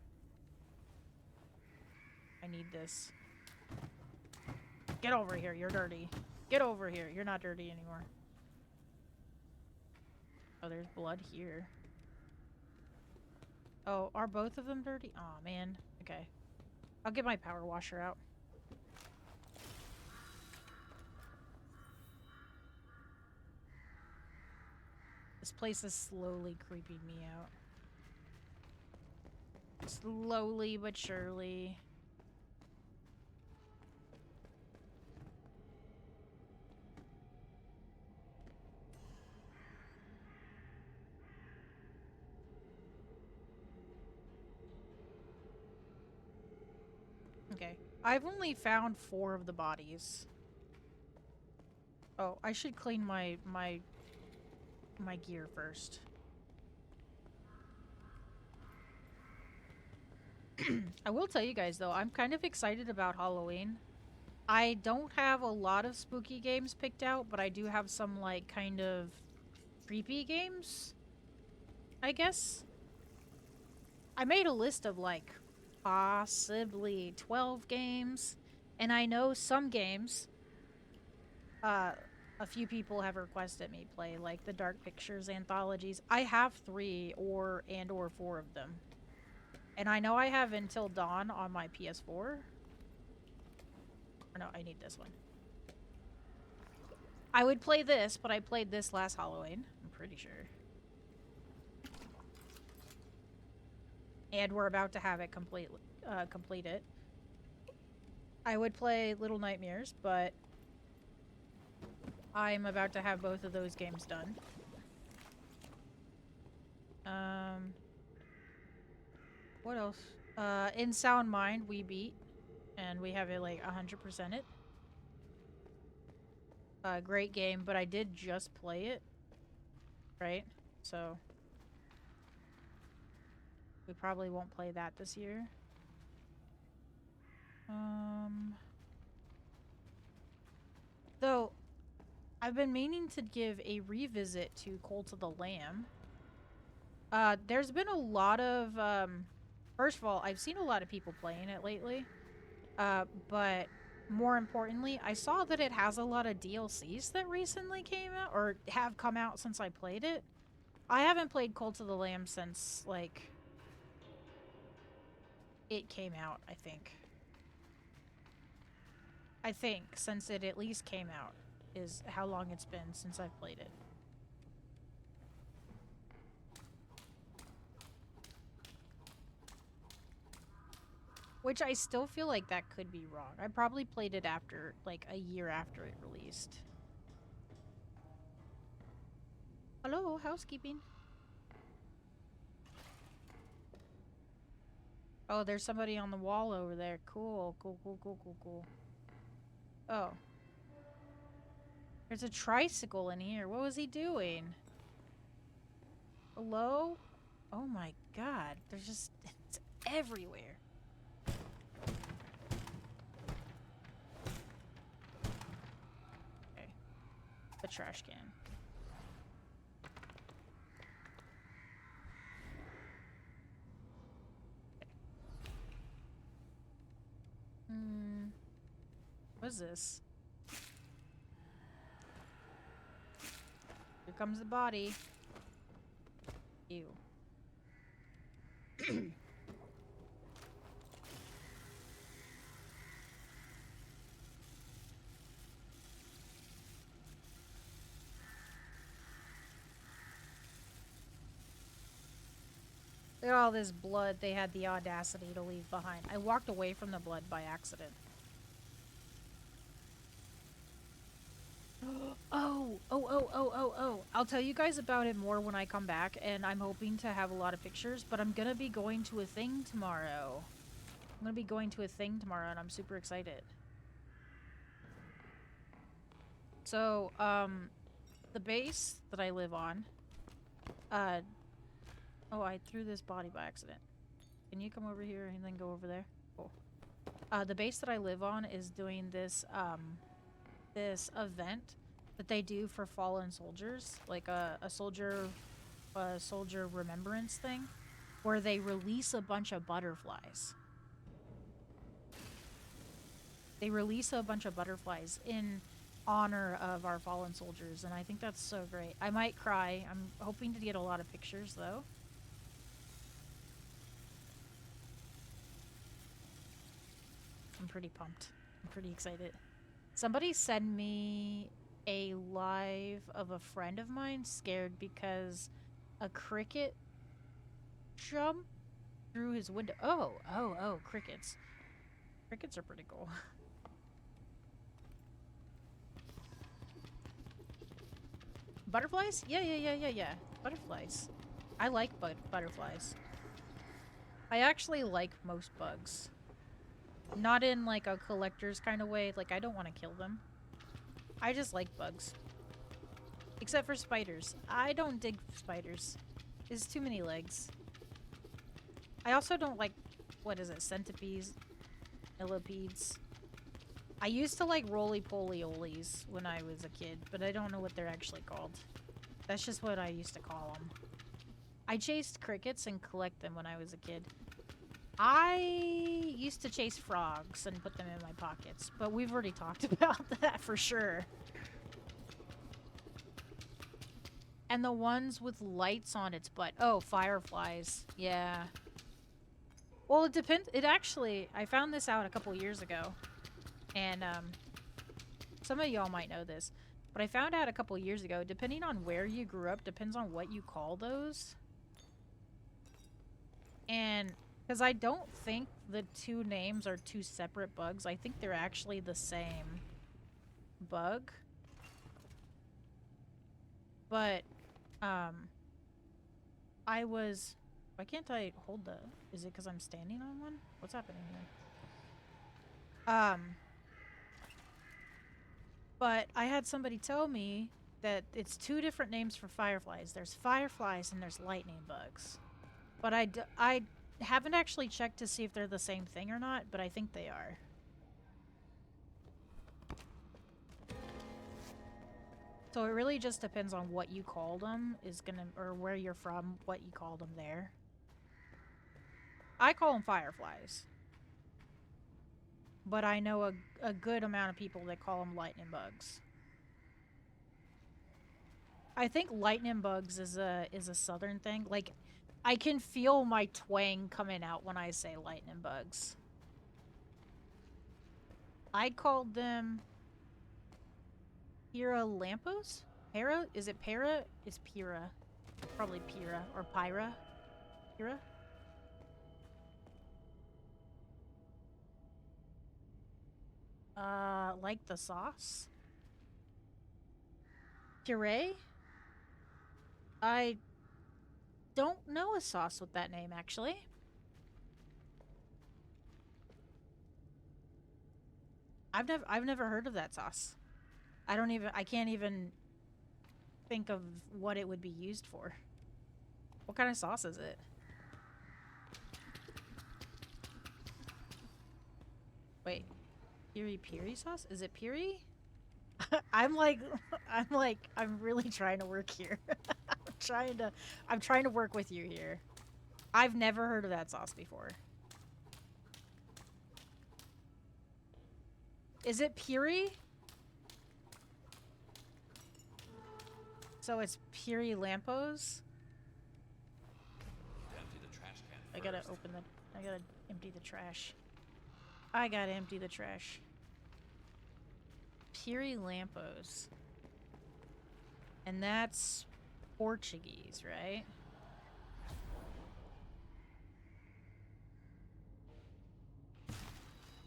I need this. Get over here, you're dirty. Get over here, you're not dirty anymore. Oh, there's blood here. Oh, are both of them dirty? Aw, man. Okay. I'll get my power washer out. This place is slowly creeping me out. Slowly but surely. Okay. I've only found 4 of the bodies. Oh, I should clean my gear first. I will tell you guys though, I'm kind of excited about Halloween. I don't have a lot of spooky games picked out, but I do have some like kind of creepy games, I guess. I made a list of like possibly 12 games, and I know some games a few people have requested me play, like the Dark Pictures anthologies. I have 3 or 4 of them. And I know I have Until Dawn on my PS4. Or no, I need this one. I would play this, but I played this last Halloween. I'm pretty sure. And we're about to have it complete it. I would play Little Nightmares, but I'm about to have both of those games done. What else? In Sound Mind, we beat, and we have it like 100% it. Great game, but I did just play it, right? So we probably won't play that this year. Though I've been meaning to give a revisit to Cult of the Lamb. There's been a lot of first of all, I've seen a lot of people playing it lately. But more importantly, I saw that it has a lot of DLCs that recently came out or have come out since I played it. I haven't played Cult of the Lamb since like it came out, I think. I think since it at least came out is how long it's been since I've played it. Which I still feel like that could be wrong. I probably played it after, like, a year after it released. Hello, housekeeping. Oh, there's somebody on the wall over there. Cool, cool, cool, cool, cool, cool. Oh. There's a tricycle in here. What was he doing? Hello? Oh my god. There's just... it's everywhere. Okay. The trash can. What is this? Here comes the body. Ew. Look at all this blood they had the audacity to leave behind. I walked away from the blood by accident. Oh. I'll tell you guys about it more when I come back, and I'm hoping to have a lot of pictures, but I'm gonna be going to a thing tomorrow. And I'm super excited. So, the base that I live on, oh, I threw this body by accident. Can you come over here and then go over there? Cool. The base that I live on is doing this, this event that they do for fallen soldiers, like a soldier remembrance thing, where they release a bunch of butterflies. They release a bunch of butterflies in honor of our fallen soldiers, and I think that's so great. I might cry. I'm hoping to get a lot of pictures, though. I'm pretty pumped. I'm pretty excited. Somebody send me a live of a friend of mine scared because a cricket jumped through his window. Oh, crickets. Crickets are pretty cool. Butterflies? Yeah. Butterflies. I like butterflies. I actually like most bugs. Not in like a collector's kind of way. Like, I don't want to kill them. I just like bugs. Except for spiders. I don't dig spiders. There's too many legs. I also don't like, what is it, centipedes, millipedes. I used to like roly-poly-olies when I was a kid, but I don't know what they're actually called. That's just what I used to call them. I chased crickets and collect them when I was a kid. I used to chase frogs and put them in my pockets, but we've already talked about that for sure. And the ones with lights on its butt. Oh, fireflies. Yeah. Well, it depends. It actually, I found this out a couple years ago. And, some of y'all might know this. But I found out a couple years ago, depending on where you grew up, depends on what you call those. And, because I don't think the two names are two separate bugs. I think they're actually the same bug. But, I was... Why can't I hold the... Is it because I'm standing on one? What's happening here? But I had somebody tell me that it's two different names for fireflies. There's fireflies and there's lightning bugs. But I haven't actually checked to see if they're the same thing or not, but I think they are. So it really just depends on what you called them or where you're from, what you called them there. I call them fireflies. But I know a good amount of people that call them lightning bugs. I think lightning bugs is a southern thing. Like, I can feel my twang coming out when I say lightning bugs. I called them Pira Lampos? Para? Is it Para? It's Pira. Probably Pira. Or Pyra? Pira? Like the sauce? Puree? I don't know a sauce with that name, actually. I've never heard of that sauce. I can't even think of what it would be used for. What kind of sauce is it? Wait. Piri sauce? Is it piri? I'm really trying to work here. I'm trying to work with you here. I've never heard of that sauce before. Is it piri? So it's Piri Lampos? Empty the trash can I gotta first. I gotta empty the trash. I gotta empty the trash. Piri Lampos. And that's Portuguese, right?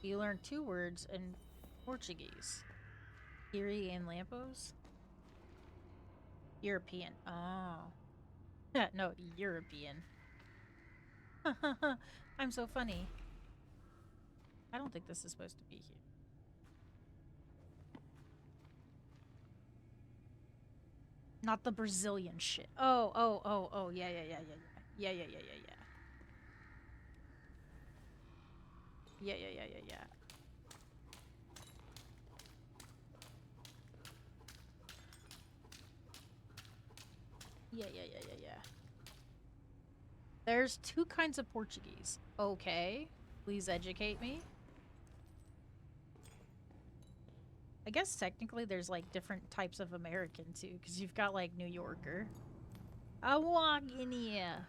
You learned 2 words in Portuguese. Kiri and Lampos? European. Oh. No, European. I'm so funny. I don't think this is supposed to be here. Not the Brazilian shit. Oh. Yeah. Yeah. Yeah. There's 2 kinds of Portuguese. Okay. Please educate me. I guess technically there's like different types of American too, because you've got like New Yorker. I walk in here.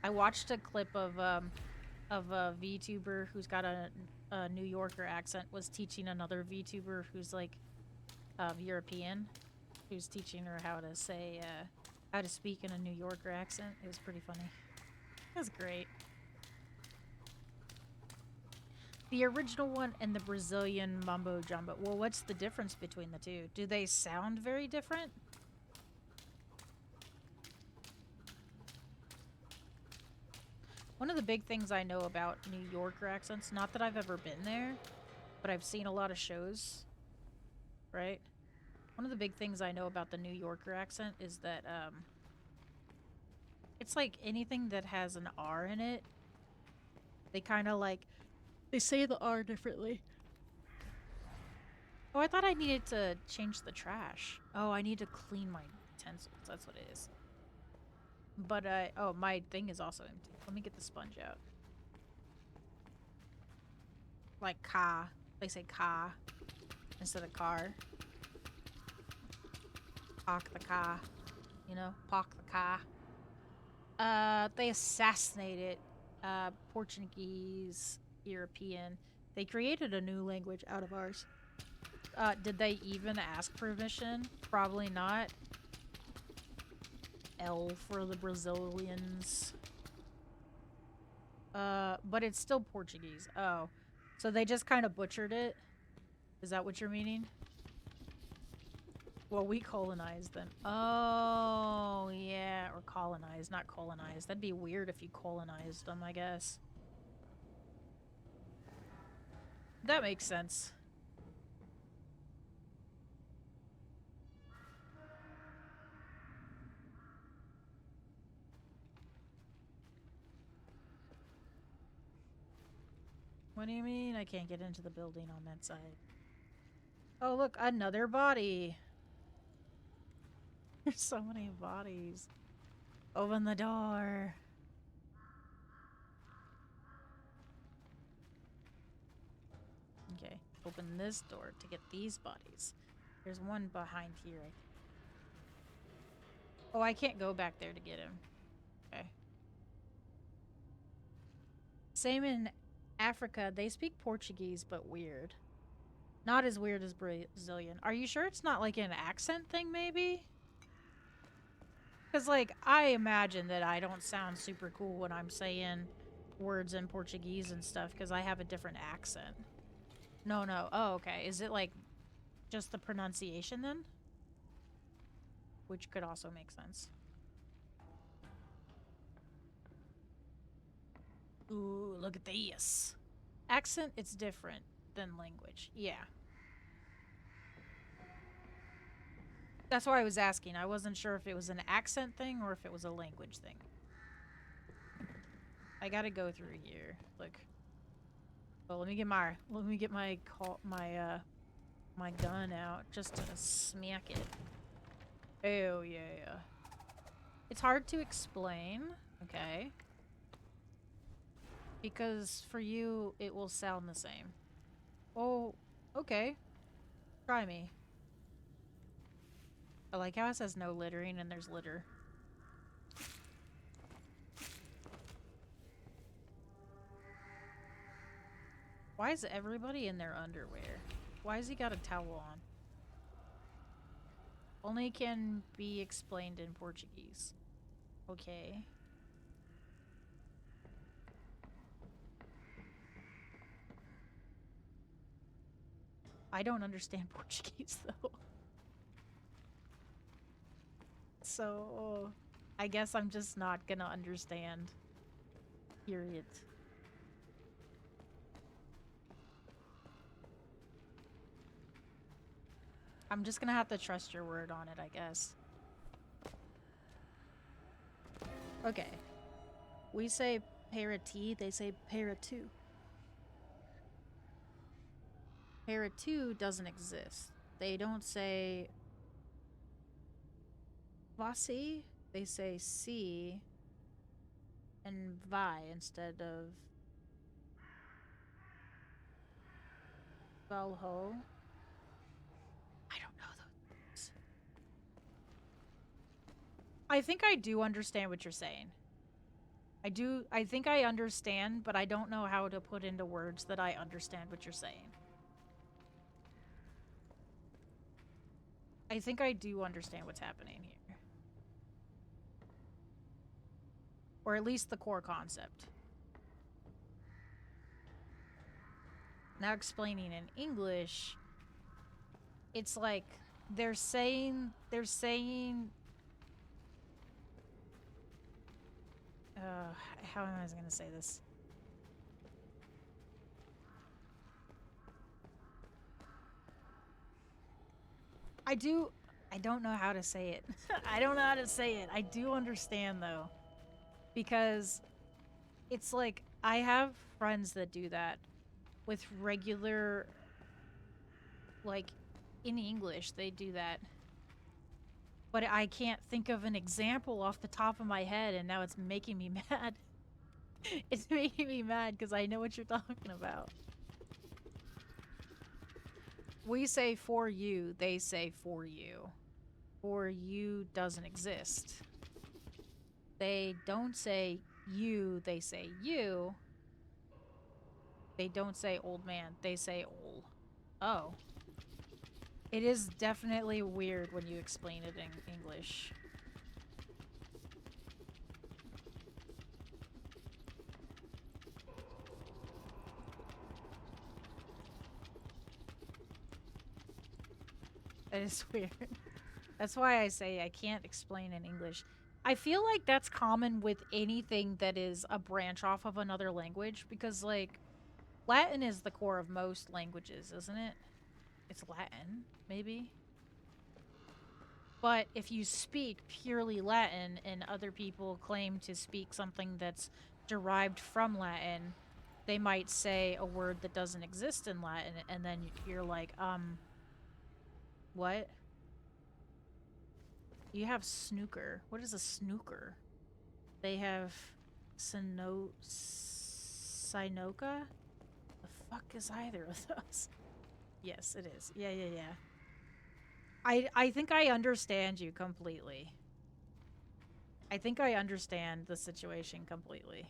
I watched a clip of a VTuber who's got a New Yorker accent was teaching another VTuber who's like European, who's teaching her how to say how to speak in a New Yorker accent. It was pretty funny. It was great. The original one and the Brazilian mumbo jumbo. Well, what's the difference between the two? Do they sound very different? One of the big things I know about New Yorker accents, not that I've ever been there, but I've seen a lot of shows, right? One of the big things I know about the New Yorker accent is that it's like anything that has an R in it, they kind of like, they say the R differently. Oh, I thought I needed to change the trash. Oh, I need to clean my utensils. That's what it is. But, oh, my thing is also empty. Let me get the sponge out. Like car. They say car instead of car. Park the car. You know? Park the car. They assassinated, Portuguese, European. They created a new language out of ours. Did they even ask permission? Probably not. L for the Brazilians. But it's still Portuguese. Oh. So they just kind of butchered it? Is that what you're meaning? Well, we colonized them. Oh, yeah. Or colonized, not colonized. That'd be weird if you colonized them, I guess. That makes sense. What do you mean I can't get into the building on that side? Oh, look, another body. There's so many bodies. Open the door. Okay, open this door to get these bodies. There's one behind here. Oh, I can't go back there to get him. Okay. Same in Africa. They speak Portuguese, but weird. Not as weird as Brazilian. Are you sure it's not like an accent thing, maybe? Because, like, I imagine that I don't sound super cool when I'm saying words in Portuguese and stuff because I have a different accent. No. Oh, okay. Is it, like, just the pronunciation then? Which could also make sense. Ooh, look at this. Accent, it's different than language. Yeah. That's why I was asking. I wasn't sure if it was an accent thing or if it was a language thing. I gotta go through here. Look. Oh, let me get my my gun out just to smack it. Oh yeah. It's hard to explain. Okay. Because for you, it will sound the same. Oh, okay. Try me. I like how it says no littering and there's litter. Why is everybody in their underwear? Why has he got a towel on? Only can be explained in Portuguese. Okay. I don't understand Portuguese, though. So, I guess I'm just not gonna understand. Period. I'm just gonna have to trust your word on it, I guess. Okay. We say para-T, they say para-2. Para-2 doesn't exist. They don't say você, they say si and vai instead of valho. I don't know those. I think I do understand what you're saying. I think I understand, but I don't know how to put into words that I understand what you're saying. I think I do understand what's happening here. Or at least the core concept. Now explaining in English, it's like they're saying how am I going to say this? I don't know how to say it. I don't know how to say it. I do understand though. Because it's like I have friends that do that with regular, like in English, they do that. But I can't think of an example off the top of my head, and now it's making me mad. It's making me mad because I know what you're talking about. We say for you, they say for you. For you doesn't exist. They don't say you, they say you. They don't say old man, they say ol. Oh. It is definitely weird when you explain it in English. That is weird. That's why I say I can't explain in English. I feel like that's common with anything that is a branch off of another language because, like, Latin is the core of most languages, isn't it? It's Latin, maybe? But if you speak purely Latin and other people claim to speak something that's derived from Latin, they might say a word that doesn't exist in Latin, and then you're like, what? You have snooker. What is a snooker? They have Sinoka? The fuck is either of those? Yes, it is. Yeah. I think I understand you completely. I think I understand the situation completely.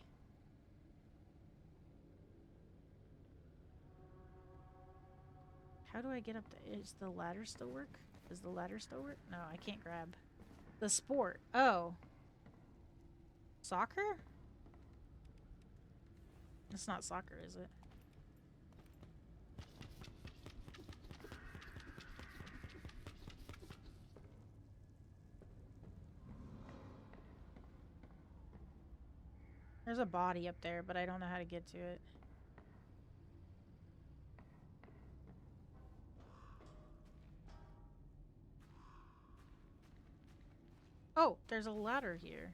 How do I get up there? Is the ladder still work? Does the ladder still work? No, I can't grab. The sport. Oh. Soccer? It's not soccer, is it? There's a body up there, but I don't know how to get to it. Oh, there's a ladder here.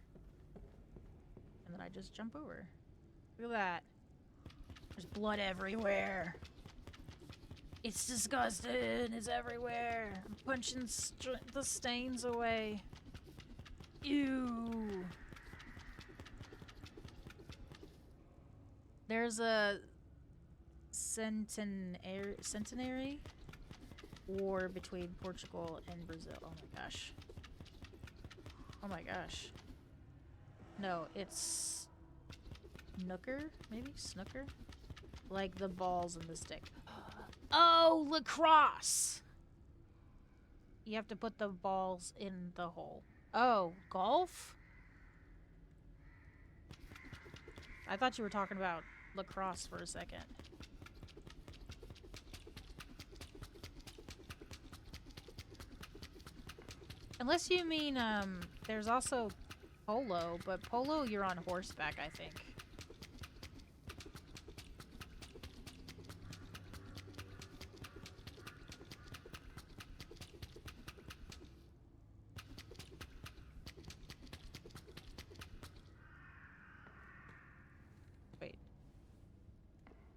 And then I just jump over. Look at that. There's blood everywhere. It's disgusting. It's everywhere. I'm punching the stains away. Ew. There's a centenary war between Portugal and Brazil. Oh my gosh. Oh my gosh. No, it's snooker, maybe? Snooker? Like the balls in the stick. Oh, lacrosse! You have to put the balls in the hole. Oh, golf? I thought you were talking about lacrosse for a second. Unless you mean, there's also polo, but polo you're on horseback, I think. Wait.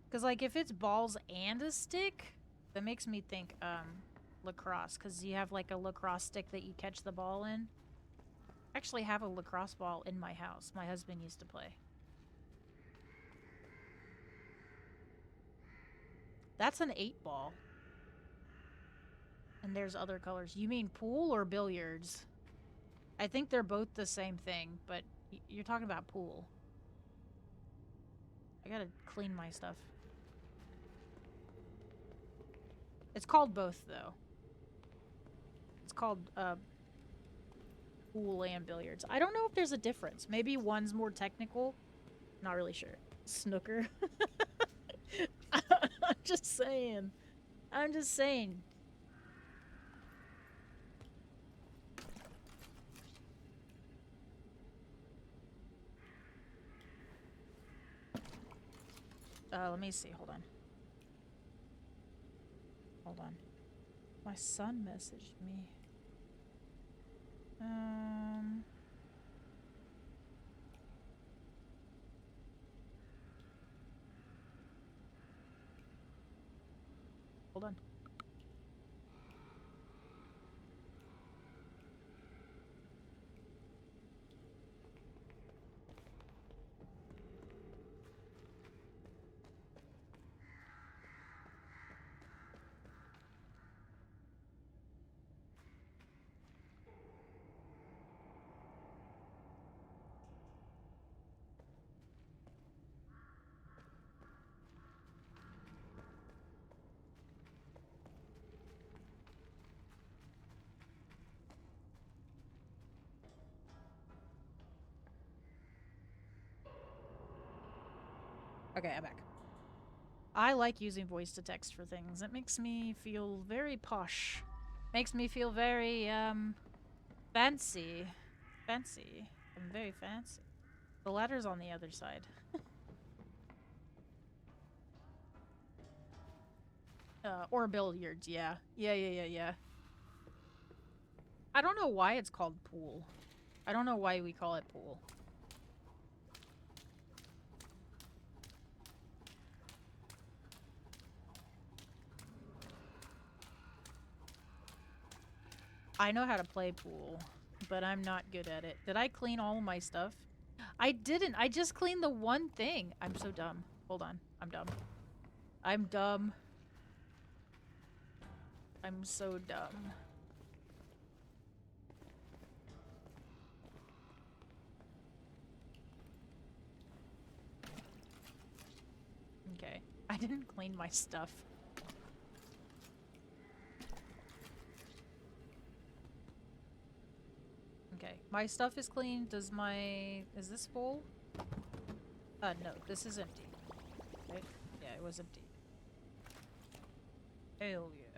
Because, like, if it's balls and a stick, that makes me think, lacrosse. Because you have, like, a lacrosse stick that you catch the ball in. I actually have a lacrosse ball in my house. My husband used to play. That's an 8-ball. And there's other colors. You mean pool or billiards? I think they're both the same thing, but you're talking about pool. I gotta clean my stuff. It's called both, though. It's called, pool and billiards. I don't know if there's a difference. Maybe one's more technical. Not really sure. Snooker. I'm just saying. I'm just saying. Let me see. Hold on. Hold on. My son messaged me. Hold on. Okay, I'm back. I like using voice to text for things. It makes me feel very posh. Makes me feel very, fancy. Fancy. I'm very fancy. The ladder's on the other side. Or billiards, yeah. Yeah. I don't know why it's called pool. I don't know why we call it pool. I know how to play pool, but I'm not good at it. Did I clean all of my stuff? I didn't. I just cleaned the one thing. I'm so dumb. Hold on. I'm dumb. I'm dumb. I'm so dumb. Okay. I didn't clean my stuff. Okay. My stuff is clean. Does my... Is this full? No. This is empty. Right? Yeah, it was empty. Hell yeah.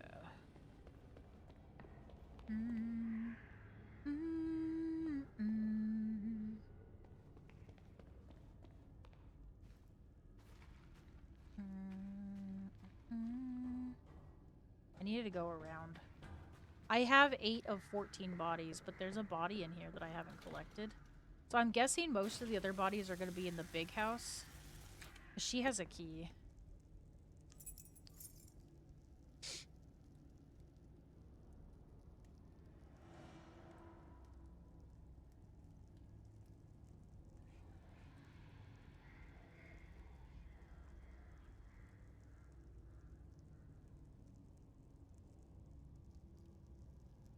I needed to go around. I have 8 of 14 bodies, but there's a body in here that I haven't collected. So I'm guessing most of the other bodies are going to be in the big house. She has a key.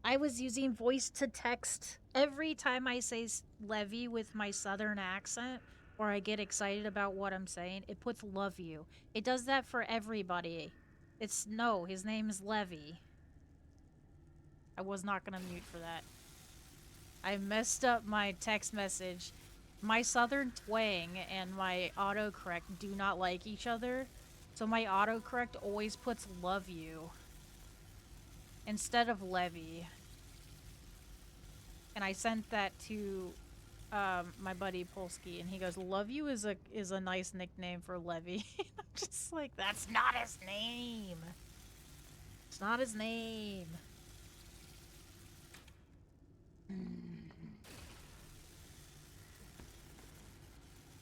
I was using voice to text every time I say Levy with my southern accent or I get excited about what I'm saying. It puts love you. It does that for everybody. No, his name is Levy. I was not going to mute for that. I messed up my text message. My southern twang and my autocorrect do not like each other. So my autocorrect always puts love you instead of Levy. And I sent that to my buddy Polsky, and he goes, "Love you is a nice nickname for Levy." I'm just like, that's not his name. It's not his name.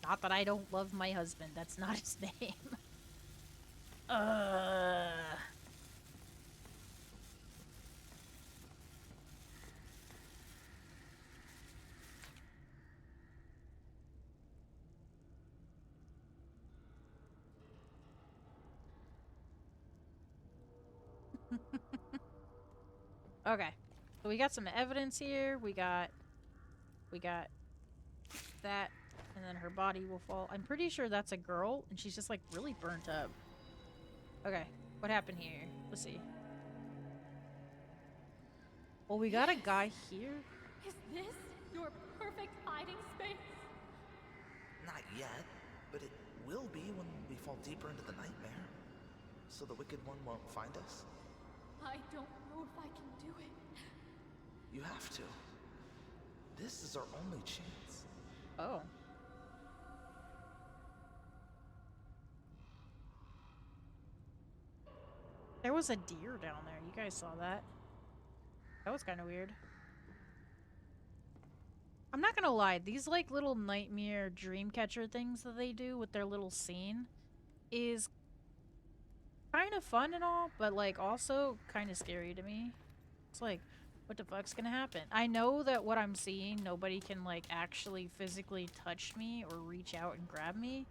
Not that I don't love my husband. That's not his name. uh. Okay. So we got some evidence here. We got that, and then her body will fall. I'm pretty sure that's a girl, and she's just like really burnt up. Okay. What happened here? Let's see. Well, we got a guy here. Is this your perfect hiding space? Not yet, but it will be when we fall deeper into the nightmare. So the Wicked One won't find us. I don't know if I can do it. You have to. This is our only chance. Oh. There was a deer down there. You guys saw that? That was kind of weird. I'm not gonna lie, these like little nightmare dream catcher things that they do with their little scene is kind of fun and all, but like also kind of scary to me. It's like, what the fuck's gonna happen? I know that what I'm seeing, nobody can like actually physically touch me or reach out and grab me,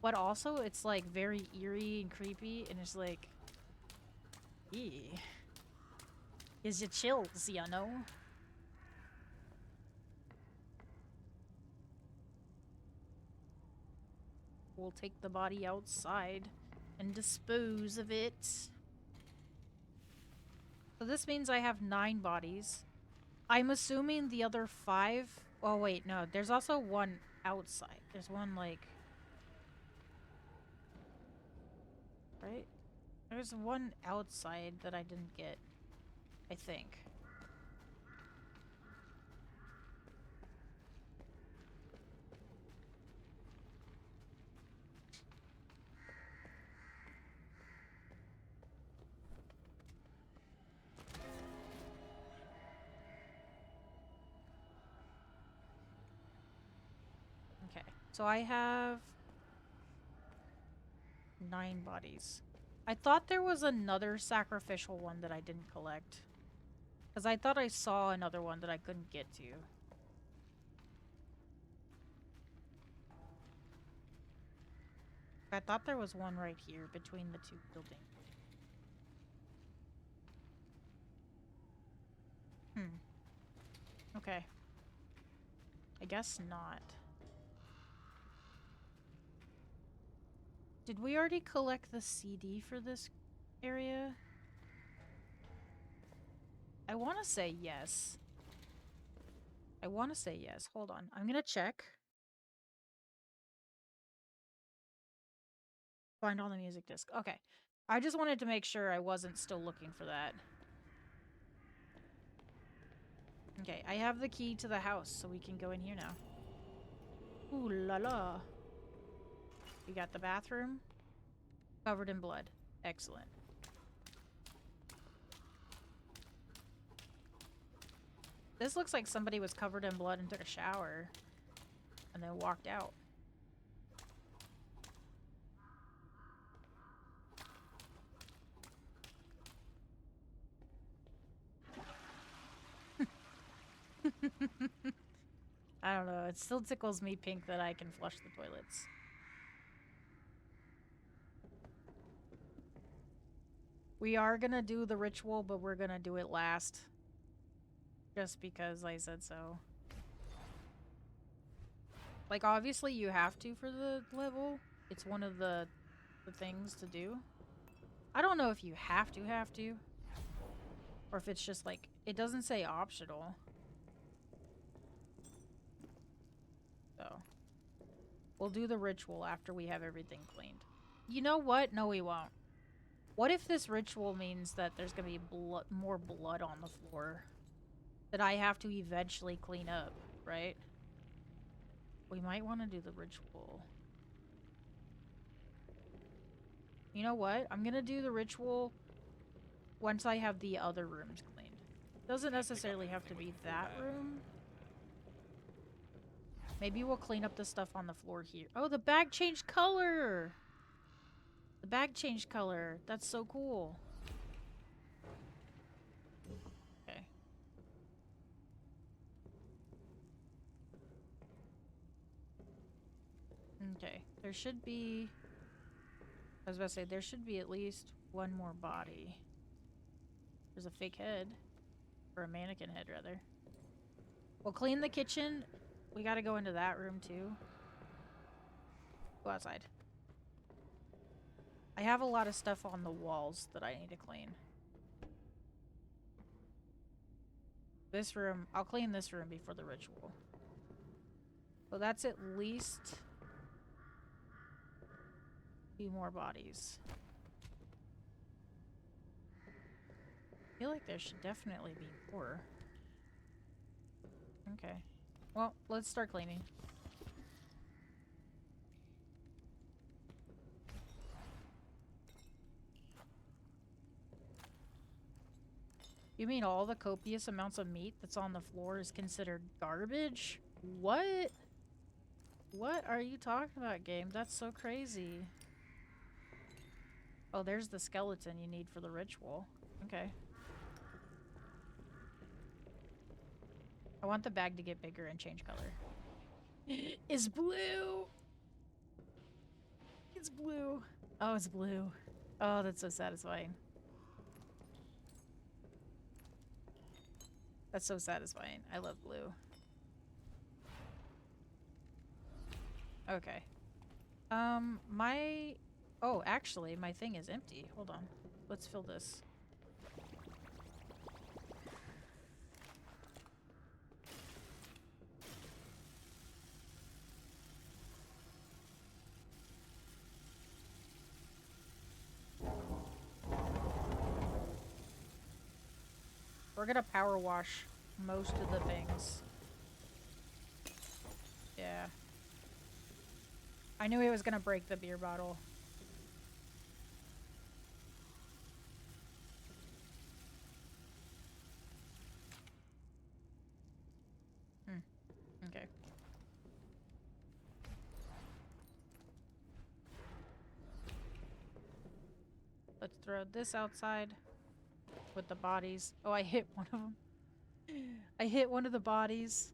but also it's like very eerie and creepy, and it's like, eee. Gives you chills, you know? We'll take the body outside and dispose of it. So this means I have 9 bodies. I'm assuming the other 5... Oh, wait, no. There's also one outside. There's one, like... Right? There's one outside that I didn't get, I think. Okay, so I have 9 bodies. I thought there was another sacrificial one that I didn't collect. Because I thought I saw another one that I couldn't get to. I thought there was one right here between the 2 buildings. Okay. I guess not. Did we already collect the CD for this area? I want to say yes. I want to say yes. Hold on. I'm going to check. Find on the music disc. Okay. I just wanted to make sure I wasn't still looking for that. Okay, I have the key to the house, so we can go in here now. Ooh la la. We got the bathroom. Covered in blood. Excellent. This looks like somebody was covered in blood and took a shower. And then walked out. I don't know. It still tickles me pink that I can flush the toilets. We are gonna do the ritual, but we're gonna do it last. Just because I said so. Like, obviously you have to for the level. It's one of the things to do. I don't know if you have to. Or if it's just like, it doesn't say optional. So, we'll do the ritual after we have everything cleaned. You know what? No, we won't. What if this ritual means that there's gonna be more blood on the floor? that I have to eventually clean up, right? We might want to do the ritual. You know what? I'm gonna do the ritual once I have the other rooms cleaned. Doesn't necessarily have to be that room. Maybe we'll clean up the stuff on the floor here. Oh, the bag changed color! The bag changed color. That's so cool. Okay. Okay. There should be... I was about to say, there should be at least one more body. There's a fake head. Or a mannequin head, rather. We'll clean the kitchen. We gotta go into that room, too. Go outside. I have a lot of stuff on the walls that I need to clean. This room, I'll clean this room before the ritual. So that's at least 2 more bodies. I feel like there should definitely be more. Okay. Well, let's start cleaning. You mean all the copious amounts of meat that's on the floor is considered garbage? What? What are you talking about, game? That's so crazy. Oh, there's the skeleton you need for the ritual. Okay. I want the bag to get bigger and change color. It's blue! It's blue. Oh, it's blue. Oh, that's so satisfying. That's so satisfying. I love blue. Okay. Oh, actually, my thing is empty. Hold on. Let's fill this. We're gonna power wash most of the things. Yeah. I knew he was gonna break the beer bottle. Okay. Let's throw this outside with the bodies. Oh, I hit one of them. I hit one of the bodies.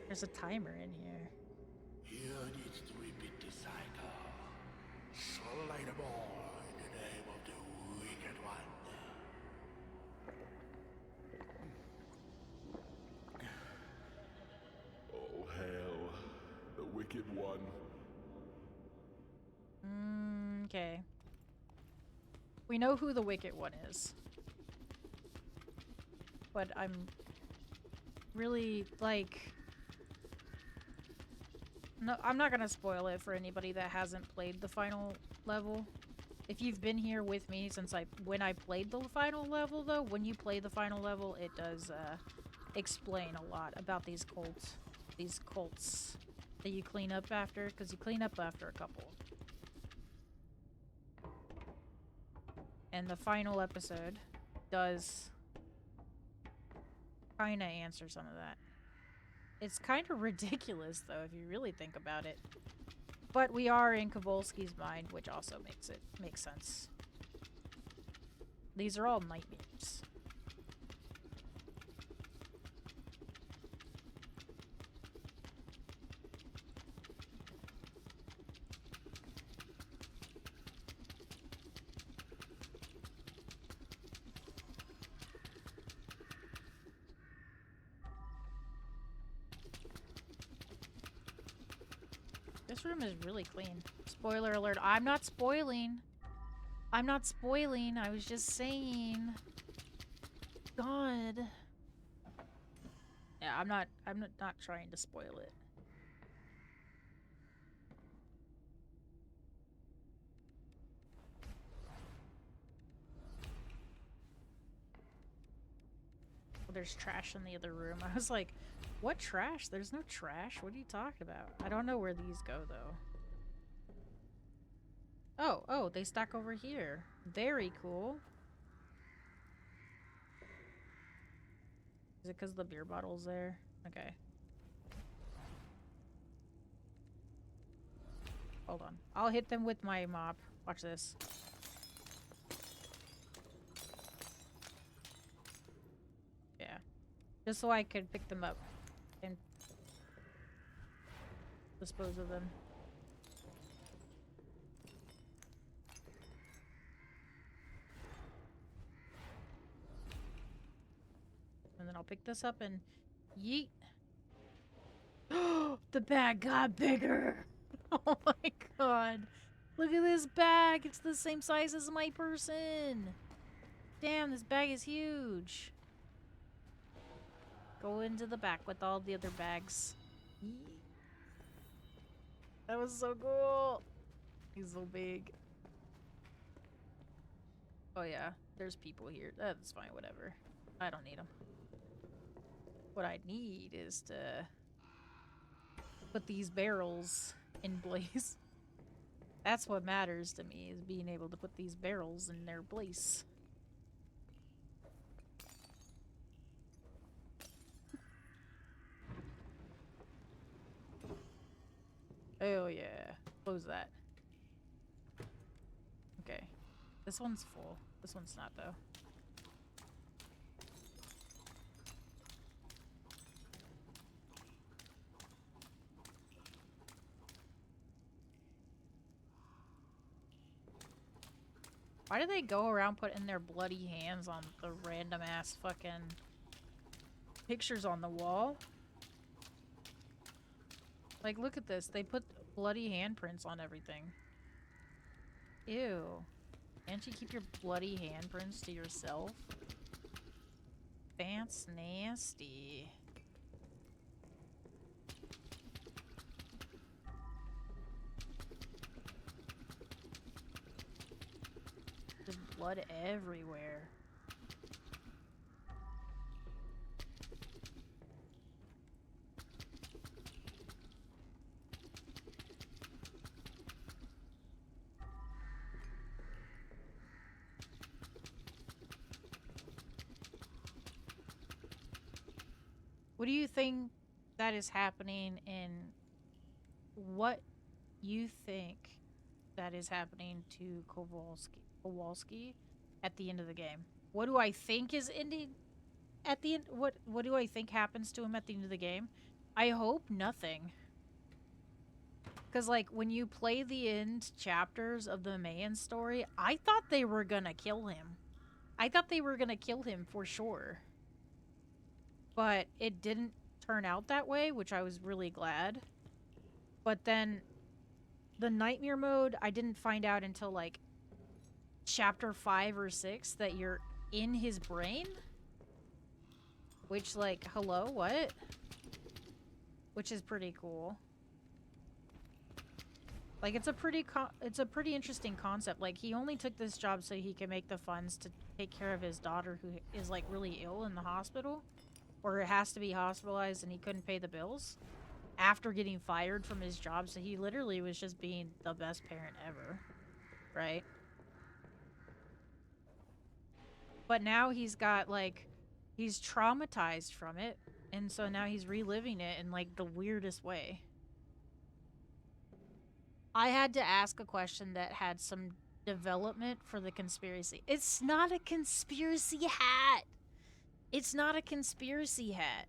There's a timer in here. You need to repeat the cycle. Slay them all in the name of the Wicked One. Oh, hail the Wicked One. Okay. We know who the Wicked One is. But I'm really, like... No, I'm not gonna spoil it for anybody that hasn't played the final level. If you've been here with me since when I played the final level, though, when you play the final level, it does explain a lot about these cults that you clean up after, because you clean up after a couple. And the final episode does kind of answer some of that. It's kind of ridiculous, though, if you really think about it. But we are in Kowalski's mind, which also makes sense. These are all nightmares. This room is really clean. Spoiler alert. I'm not spoiling. I'm not spoiling. I was just saying. God. Yeah, I'm not trying to spoil it. there's trash in the other room. I was like, what trash? There's no trash. What are you talking about? I don't know where these go, though. Oh, they stack over here. Very cool. Is it because the beer bottle's there? Okay. Hold on. I'll hit them with my mop. Watch this. Yeah. Just so I could pick them up and dispose of them. And then I'll pick this up and yeet. The bag got bigger. Oh my god. Look at this bag. It's the same size as my person. Damn, this bag is huge. Go into the back with all the other bags. Yeet. That was so cool. He's so big. Oh yeah, there's people here. That's fine, whatever. I don't need them. What I need is to put these barrels in place. That's what matters to me, is being able to put these barrels in their place. Oh yeah. Close that. Okay. This one's full. This one's not, though. Why do they go around putting their bloody hands on the random ass fucking pictures on the wall? Like, look at this. They put bloody handprints on everything. Ew. Can't you keep your bloody handprints to yourself? That's nasty. There's blood everywhere. What do you think that is happening in what you think that is happening to Kowalski at the end of the game? What do I think is ending at the end? What do I think happens to him at the end of the game? I hope nothing. Because, like, when you play the end chapters of the Mayan story, I thought they were gonna kill him. I thought they were gonna kill him for sure. But it didn't turn out that way, which I was really glad. But then the nightmare mode, I didn't find out until, like, chapter 5 or 6 that you're in his brain. Which, like, hello, what? Which is pretty cool. Like, it's a pretty interesting concept. Like, he only took this job so he could make the funds to take care of his daughter who is, like, really ill in the hospital. Or has to be hospitalized and he couldn't pay the bills after getting fired from his job. So he literally was just being the best parent ever. Right? But now he's got, like, he's traumatized from it. And so now he's reliving it in, like, the weirdest way. I had to ask a question that had some development for the conspiracy. It's not a conspiracy hat! It's not a conspiracy hat.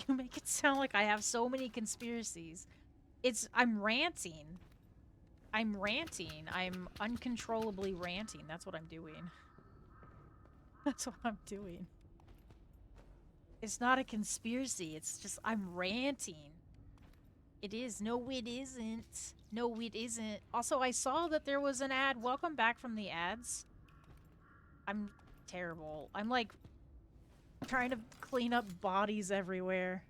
You make it sound like I have so many conspiracies. I'm ranting. I'm ranting. I'm uncontrollably ranting. That's what I'm doing. That's what I'm doing. It's not a conspiracy. It's just I'm ranting. It is. No, it isn't. No, it isn't. Also, I saw that there was an ad. Welcome back from the ads. I'm terrible. I'm, like, trying to clean up bodies everywhere.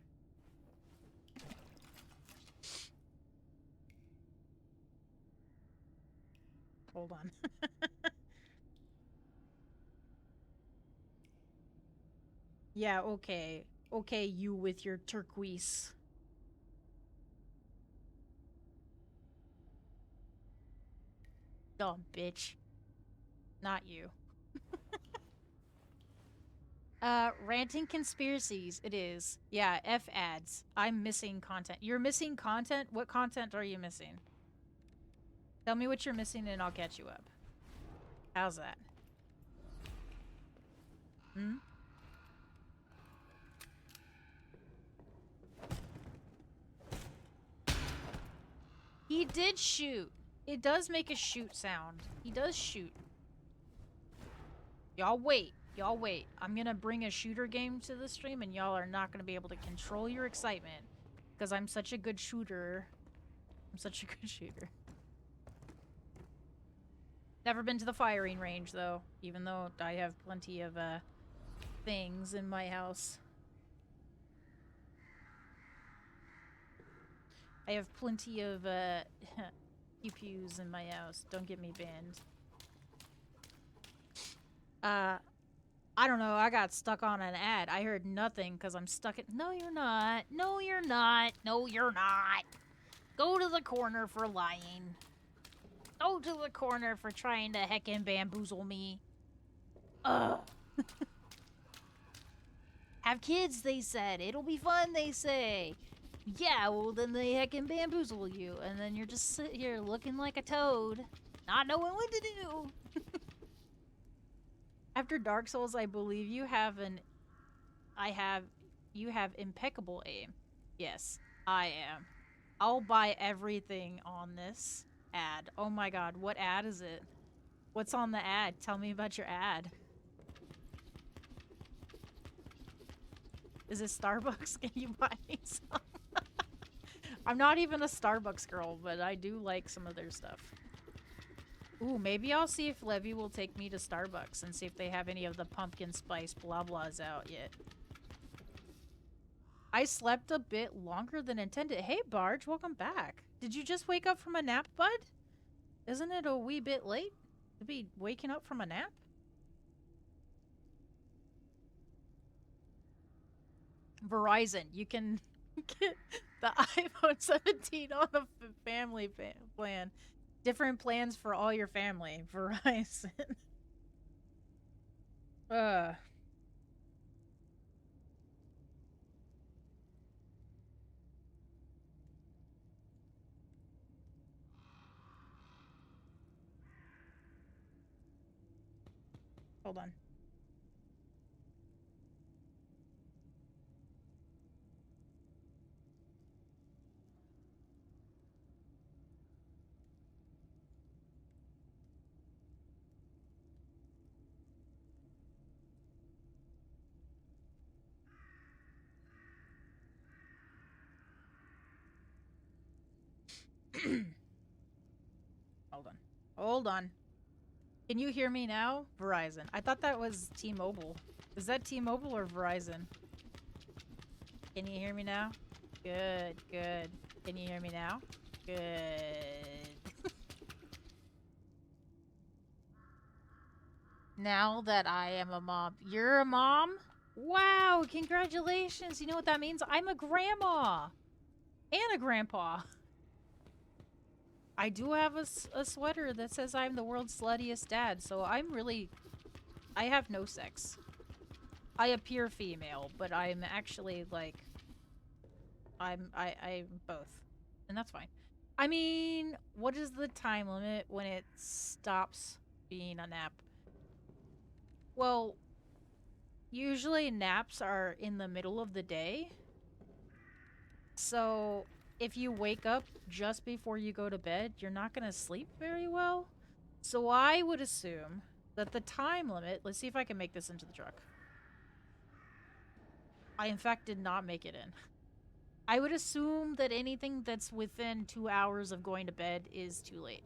Hold on. Yeah, okay. Okay, you with your turquoise. Dumb bitch. Not you. Ranting conspiracies. It is. Yeah, F ads. I'm missing content. You're missing content? What content are you missing? Tell me what you're missing and I'll catch you up. How's that? Hmm? He did shoot. It does make a shoot sound. He does shoot. Y'all wait. Y'all wait. I'm gonna bring a shooter game to the stream and y'all are not gonna be able to control your excitement. Because I'm such a good shooter. I'm such a good shooter. Never been to the firing range though. Even though I have plenty of things in my house. I have plenty of pew-pews in my house. Don't get me banned. I don't know. I got stuck on an ad. I heard nothing because I'm stuck at. No, you're not. No, you're not. No, you're not. Go to the corner for lying. Go to the corner for trying to heckin' bamboozle me. Ugh. Have kids, they said. It'll be fun, they say. Yeah, well, then they heckin' bamboozle you. And then you're just sitting here looking like a toad, not knowing what to do. After Dark Souls, I believe you have you have impeccable aim. Yes, I am. I'll buy everything on this ad. Oh my god, what ad is it? What's on the ad? Tell me about your ad. Is it Starbucks? Can you buy me some? I'm not even a Starbucks girl, but I do like some of their stuff. Ooh, maybe I'll see if Levy will take me to Starbucks and see if they have any of the pumpkin spice blah blahs out yet. I slept a bit longer than intended. Hey, Barge, welcome back. Did you just wake up from a nap, bud? Isn't it a wee bit late to be waking up from a nap? Verizon, you can get the iPhone 17 on the family plan. Different plans for all your family. Verizon. uh. Hold on. Hold on. Hold on. Can you hear me now? Verizon. I thought that was T-Mobile. Is that T-Mobile or Verizon? Can you hear me now? Good, good. Can you hear me now? Good. Now that I am a mom. You're a mom? Wow, congratulations. You know what that means? I'm a grandma. And a grandpa. I do have a sweater that says I'm the world's sluttiest dad, so I'm really... I have no sex. I appear female, but I'm actually, like... I'm both. And that's fine. I mean, what is the time limit when it stops being a nap? Well, usually naps are in the middle of the day. So, if you wake up just before you go to bed, you're not going to sleep very well. So I would assume that the time limit... Let's see if I can make this into the truck. I, in fact, did not make it in. I would assume that anything that's within 2 hours of going to bed is too late.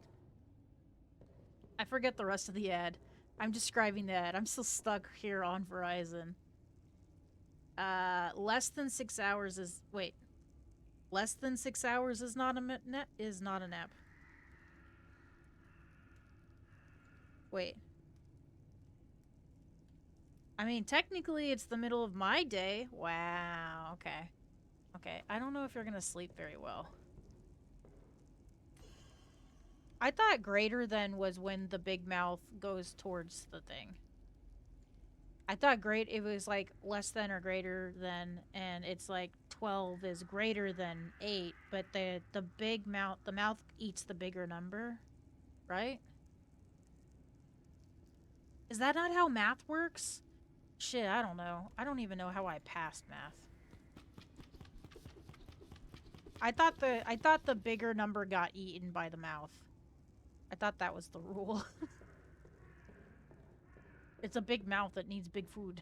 I forget the rest of the ad. I'm describing the ad. I'm still stuck here on Verizon. Less than 6 hours is... Wait. Less than 6 hours is not a nap. Wait. I mean, technically, it's the middle of my day. Wow. Okay. Okay. I don't know if you're gonna sleep very well. I thought greater than was when the big mouth goes towards the thing. I thought it was like less than or greater than, and it's like 12 is greater than 8, but the big mouth, the mouth eats the bigger number, right? Is that not how math works? Shit, I don't know. I don't even know how I passed math. I thought the bigger number got eaten by the mouth. I thought that was the rule. It's a big mouth that needs big food.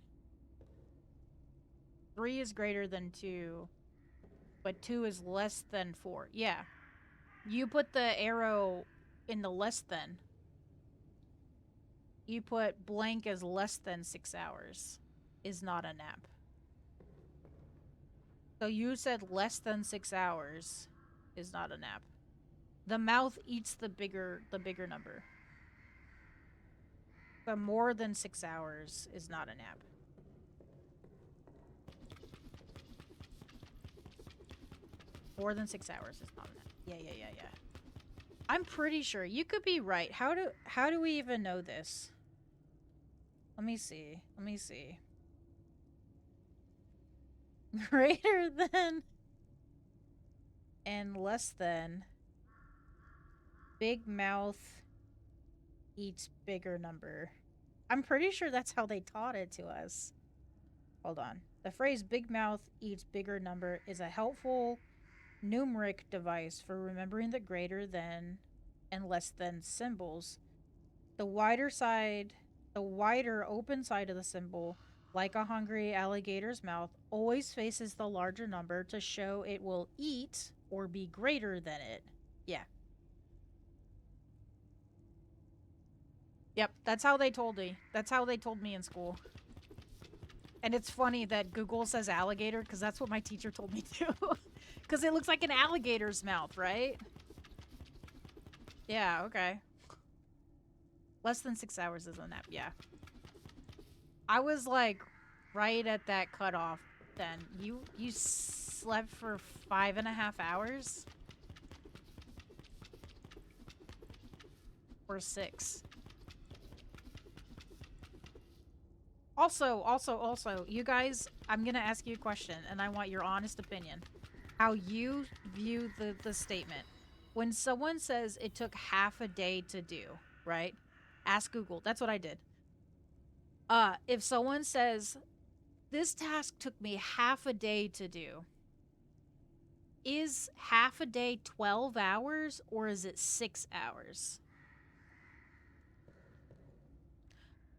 3 is greater than 2, but 2 is less than 4. Yeah. You put the arrow in the less than. You put blank as less than 6 hours is not a nap. So you said less than 6 hours is not a nap. The mouth eats the bigger number. The more than 6 hours is not a nap. More than 6 hours is not a nap. Yeah. I'm pretty sure. You could be right. How do we even know this? Let me see. Greater than and less than. Big mouth eats bigger number. I'm pretty sure that's how they taught it to us. Hold on. The phrase big mouth eats bigger number is a helpful numeric device for remembering the greater than and less than symbols. The wider open side of the symbol, like a hungry alligator's mouth, always faces the larger number to show it will eat or be greater than it. Yeah. Yep, that's how they told me. That's how they told me in school. And it's funny that Google says alligator because that's what my teacher told me too. Because it looks like an alligator's mouth, right? Yeah, okay. Less than 6 hours is a nap, yeah. I was like right at that cutoff then. You slept for 5.5 hours? Or 6? Also, you guys, I'm gonna ask you a question, and I want your honest opinion. How you view the statement. When someone says it took half a day to do, right? Ask Google. That's what I did. If someone says, this task took me half a day to do, is half a day 12 hours, or is it 6 hours?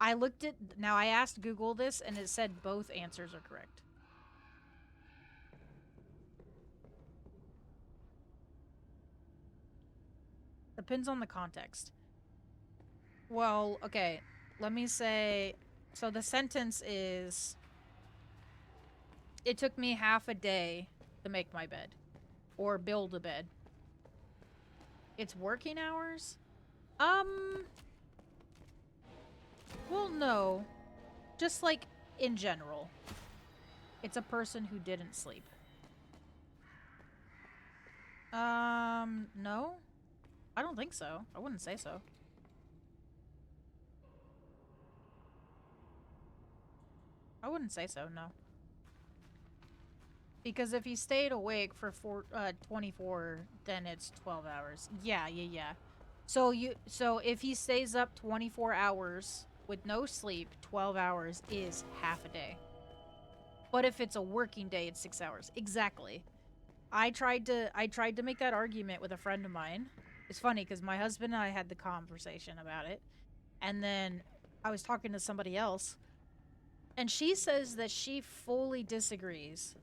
I asked Google this, and it said both answers are correct. Depends on the context. Well, okay, let me say, so the sentence is, it took me half a day to make my bed, or build a bed. It's working hours? Well, no. Just like in general. It's a person who didn't sleep. No? I don't think so. I wouldn't say so. I wouldn't say so, no. Because if he stayed awake for 24, then it's 12 hours. Yeah. So if he stays up 24 hours with no sleep, 12 hours is half a day. But if it's a working day, it's 6 hours. Exactly. I tried to make that argument with a friend of mine. It's funny because my husband and I had the conversation about it. And then I was talking to somebody else. And she says that she fully disagrees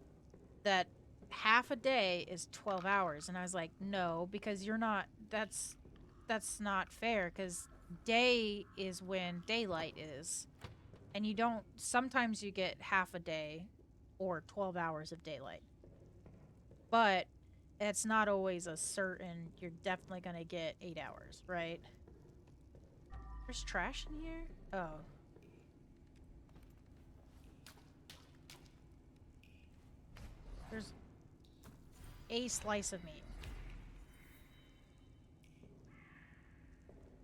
that half a day is 12 hours. And I was like, no, because you're not, that's not fair, because day is when daylight is. And you don't, sometimes you get half a day or 12 hours of daylight. But it's not always a certain, you're definitely going to get 8 hours, right? There's trash in here? Oh. There's a slice of meat.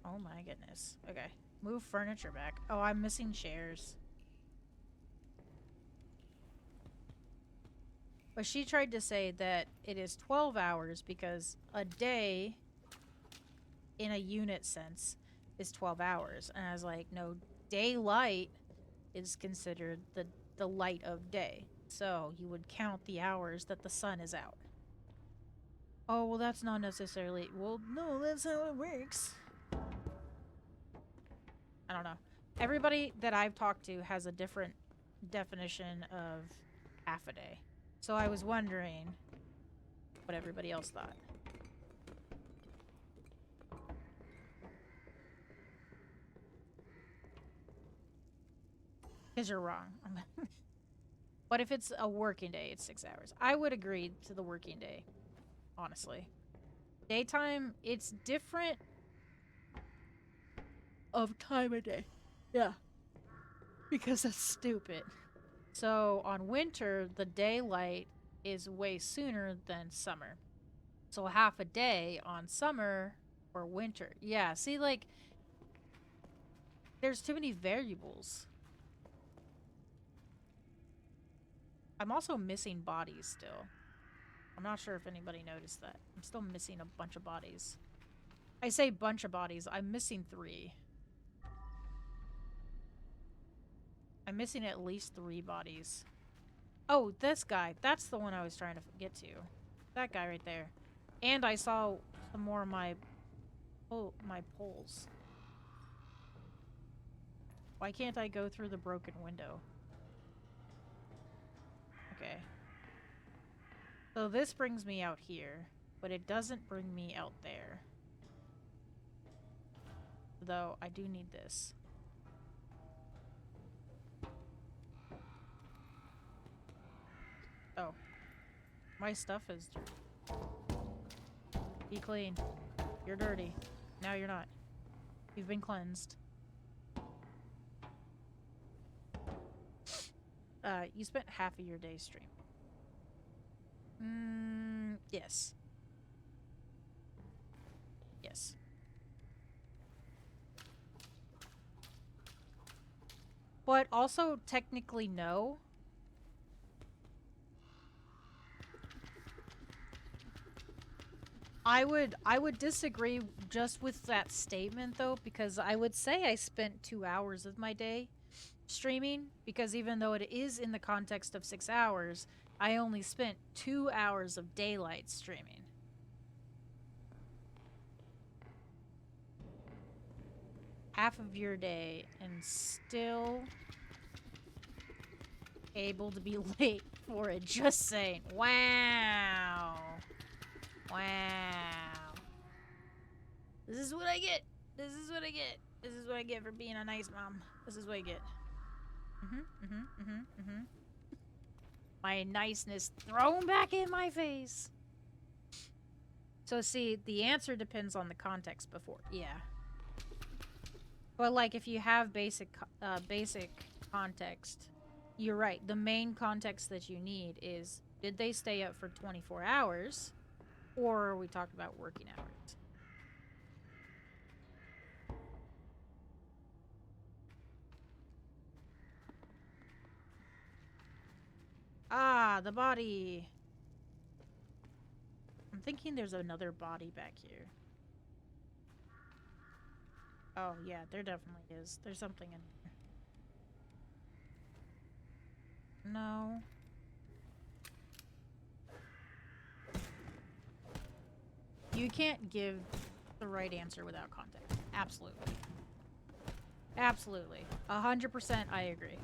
Oh my goodness. Okay. Move furniture back. Oh, I'm missing chairs. But she tried to say that it is 12 hours because a day, in a unit sense, is 12 hours. And I was like, no, daylight is considered the light of day. So you would count the hours that the sun is out. Oh, well, that's not necessarily... Well, no, that's how it works. I don't know. Everybody that I've talked to has a different definition of half a day. So I was wondering what everybody else thought. Because you're wrong. But if it's a working day, it's 6 hours. I would agree to the working day, honestly. Daytime, it's different of time of day. Yeah. Because that's stupid. So on winter, the daylight is way sooner than summer. So half a day on summer or winter. Yeah, see, like, there's too many variables. I'm also missing bodies still. I'm not sure if anybody noticed that. I'm still missing a bunch of bodies. I say bunch of bodies. I'm missing 3. I'm missing at least 3 bodies. Oh, this guy. That's the one I was trying to get to. That guy right there. And I saw some more of my poles. Why can't I go through the broken window? Okay. So this brings me out here, but it doesn't bring me out there. Though I do need this. Oh. My stuff is dirty. Be clean. You're dirty. Now you're not. You've been cleansed. You spent half of your day streaming. Yes. Yes. But also, technically, no. I would disagree just with that statement, though, because I would say I spent 2 hours of my day streaming, because even though it is in the context of 6 hours, I only spent 2 hours of daylight streaming. Half of your day and still able to be late for it. Just saying. Wow. Wow. This is what I get. This is what I get. This is what I get for being a nice mom. This is what I get. My niceness thrown back in my face. So see, the answer depends on the context before. Yeah. But like if you have basic context, you're right. The main context that you need is, did they stay up for 24 hours? Or are we talking about working hours? Ah, the body. I'm thinking there's another body back here. Oh, yeah, there definitely is. There's something in here. No. You can't give the right answer without context. Absolutely. Absolutely. 100% I agree.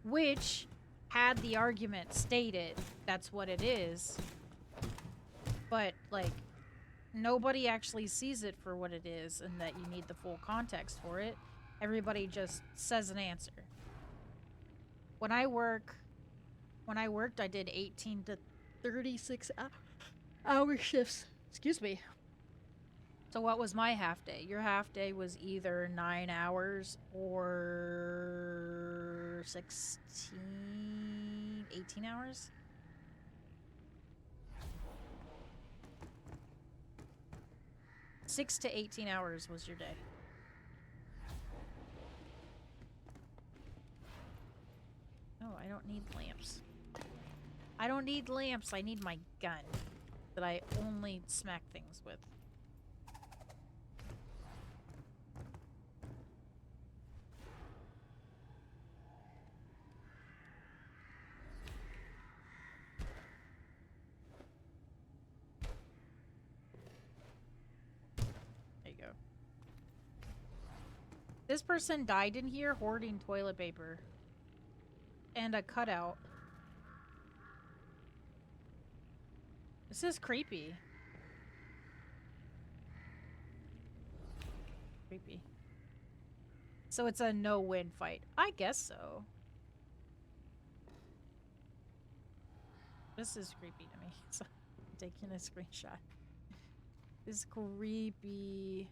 Which, had the argument stated that's what it is, but, like, nobody actually sees it for what it is and that you need the full context for it. Everybody just says an answer. When I worked, I did 18 to 36 hour shifts. Excuse me. So what was my half day? Your half day was either 9 hours or 16. 18 hours? Six to 18 hours was your day. Oh, I don't need lamps. I don't need lamps. I need my gun that I only smack things with. There you go. This person died in here hoarding toilet paper. And a cutout. This is creepy. Creepy. So it's a no-win fight. I guess so. This is creepy to me. So I'm taking a screenshot. This is creepy.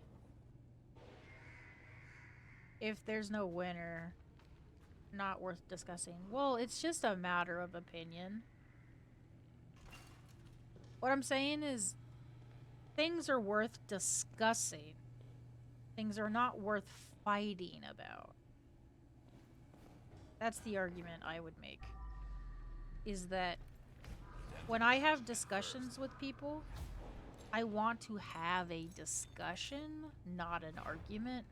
If there's no winner, not worth discussing. Well, it's just a matter of opinion. What I'm saying is things are worth discussing. Things are not worth fighting about. That's the argument I would make. Is that when I have discussions with people, I want to have a discussion, not an argument.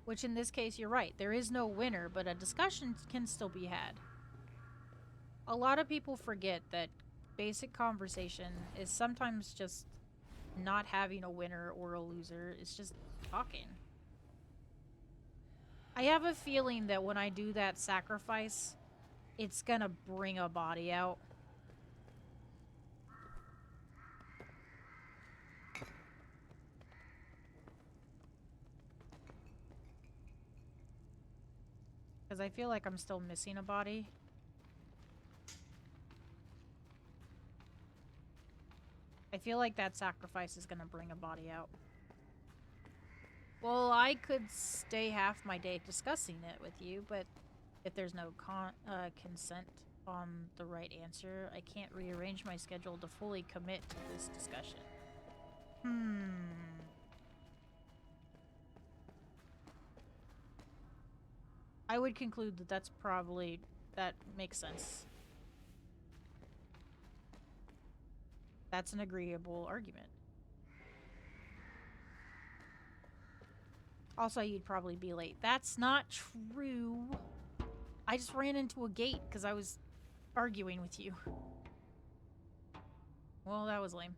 Which in this case, you're right. There is no winner, but a discussion can still be had. A lot of people forget that basic conversation is sometimes just not having a winner or a loser. It's just talking. I have a feeling that when I do that sacrifice, it's gonna bring a body out. Because I feel like I'm still missing a body. I feel like that sacrifice is gonna bring a body out. Well, I could stay half my day discussing it with you, but if there's no consent on the right answer, I can't rearrange my schedule to fully commit to this discussion. I would conclude that that makes sense. That's an agreeable argument. Also, you'd probably be late. That's not true. I just ran into a gate because I was arguing with you. Well, that was lame.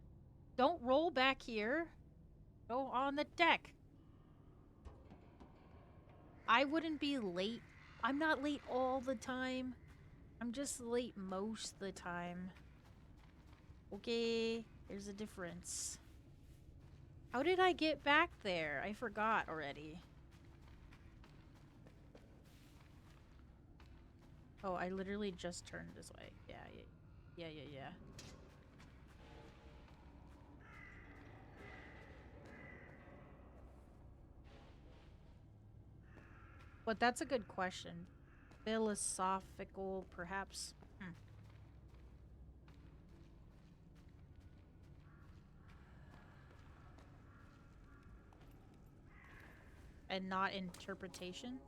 Don't roll back here. Go on the deck. I wouldn't be late. I'm not late all the time. I'm just late most of the time. Okay, there's a difference. How did I get back there? I forgot already. Oh, I literally just turned this way. Yeah. But that's a good question. Philosophical, perhaps. And not interpretation?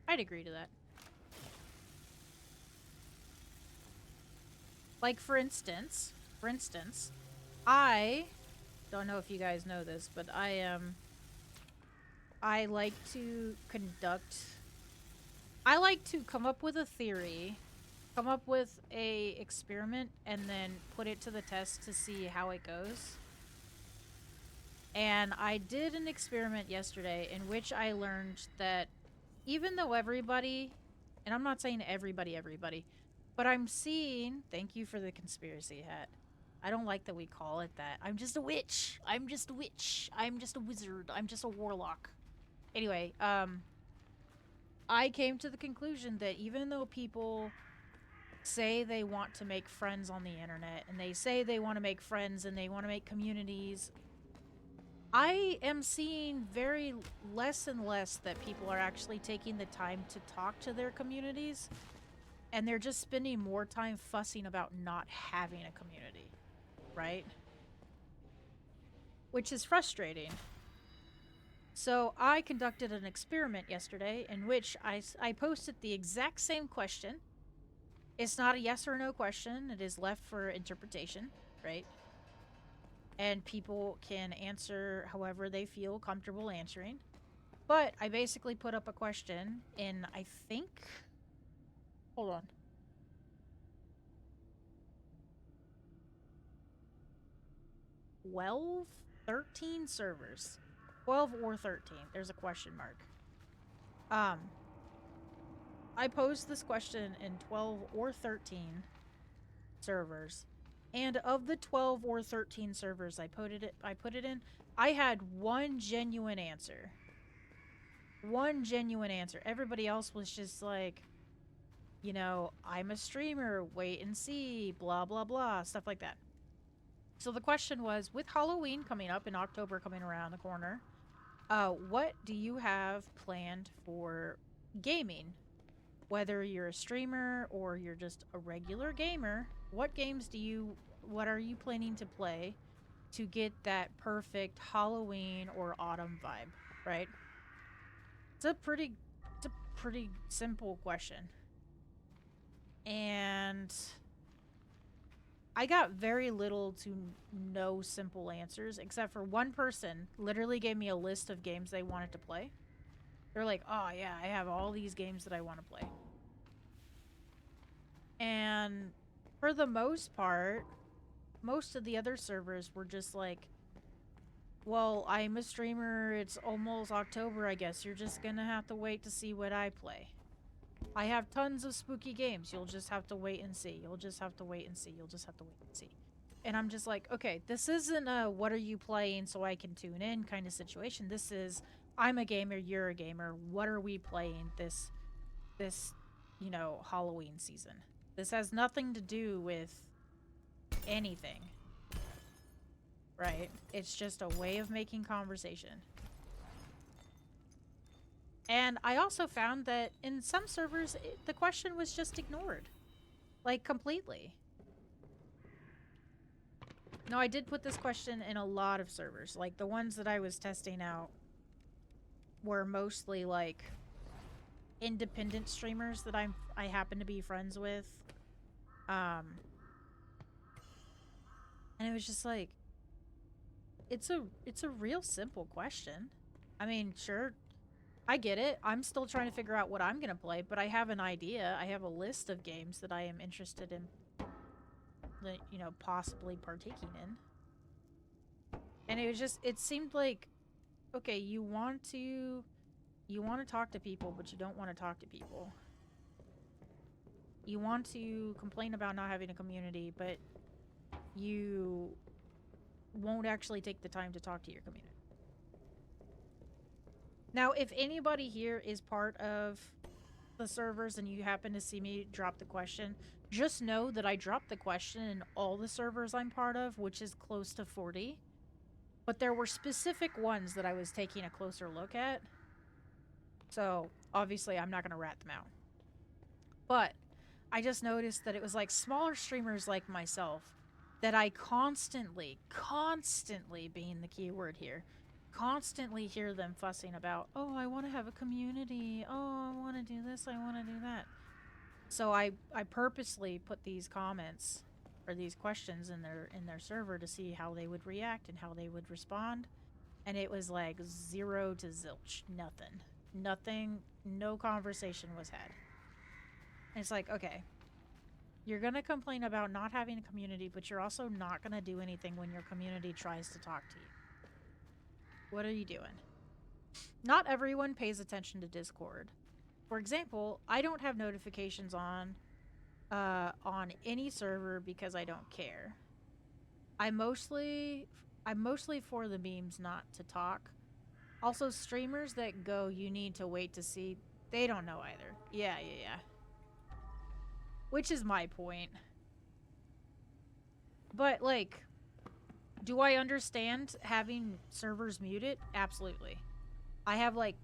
I'd agree to that. Like, for instance, I don't know if you guys know this, but I like to come up with a theory, come up with a experiment, and then put it to the test to see how it goes. And I did an experiment yesterday in which I learned that even though everybody, and I'm not saying everybody, but I'm seeing, thank you for the conspiracy hat. I don't like that we call it that. I'm just a witch. I'm just a wizard. I'm just a warlock. Anyway, I came to the conclusion that even though people say they want to make friends on the internet, and they say they want to make friends and they want to make communities, I am seeing very less and less that people are actually taking the time to talk to their communities, and they're just spending more time fussing about not having a community, right? Which is frustrating. So I conducted an experiment yesterday in which I posted the exact same question. It's not a yes or no question. It is left for interpretation, right? And people can answer however they feel comfortable answering. But I basically put up a question in, I think, hold on. 12, 13 servers. 12 or 13. There's a question mark. I posed this question in 12 or 13 servers. And of the 12 or 13 servers I put it in, I had one genuine answer. One genuine answer. Everybody else was just like, you know, I'm a streamer, wait and see, blah, blah, blah, stuff like that. So the question was, with Halloween coming up and October coming around the corner, what do you have planned for gaming? Whether you're a streamer or you're just a regular gamer, what are you planning to play to get that perfect Halloween or autumn vibe, right? It's a pretty simple question. And I got very little to no simple answers, except for one person literally gave me a list of games they wanted to play. They're like, oh yeah, I have all these games that I want to play. And for the most part, most of the other servers were just like, well, I'm a streamer, it's almost October, I guess. You're just gonna have to wait to see what I play. I have tons of spooky games. You'll just have to wait and see. You'll just have to wait and see. You'll just have to wait and see. And I'm just like, okay, this isn't a what are you playing so I can tune in kind of situation. This is, I'm a gamer, you're a gamer. What are we playing this, you know, Halloween season? This has nothing to do with anything. Right? It's just a way of making conversation. And I also found that in some servers, the question was just ignored. Like, completely. No, I did put this question in a lot of servers. Like, the ones that I was testing out were mostly, like, independent streamers that I happen to be friends with. And it was just like, it's a real simple question. I mean, sure, I get it. I'm still trying to figure out what I'm gonna play, but I have an idea. I have a list of games that I am interested in, you know, possibly partaking in. And it was just, it seemed like, okay, you want to talk to people, but you don't want to talk to people. You want to complain about not having a community, but you won't actually take the time to talk to your community. Now, if anybody here is part of the servers and you happen to see me drop the question, just know that I dropped the question in all the servers I'm part of, which is close to 40. But there were specific ones that I was taking a closer look at. So, obviously, I'm not going to rat them out. But I just noticed that it was like smaller streamers like myself that I constantly being the key word here, constantly hear them fussing about, oh, I want to have a community. Oh, I want to do this. I want to do that. So I purposely put these comments or these questions in their server to see how they would react and how they would respond. And it was like 0 to zilch. Nothing. No conversation was had. And it's like, okay, you're going to complain about not having a community, but you're also not going to do anything when your community tries to talk to you. What are you doing? Not everyone pays attention to Discord. For example, I don't have notifications on any server because I don't care. I'm mostly for the memes, not to talk. Also, streamers that go, you need to wait to see, they don't know either. Yeah. Which is my point. But, like, Do I understand having servers muted? Absolutely. I have like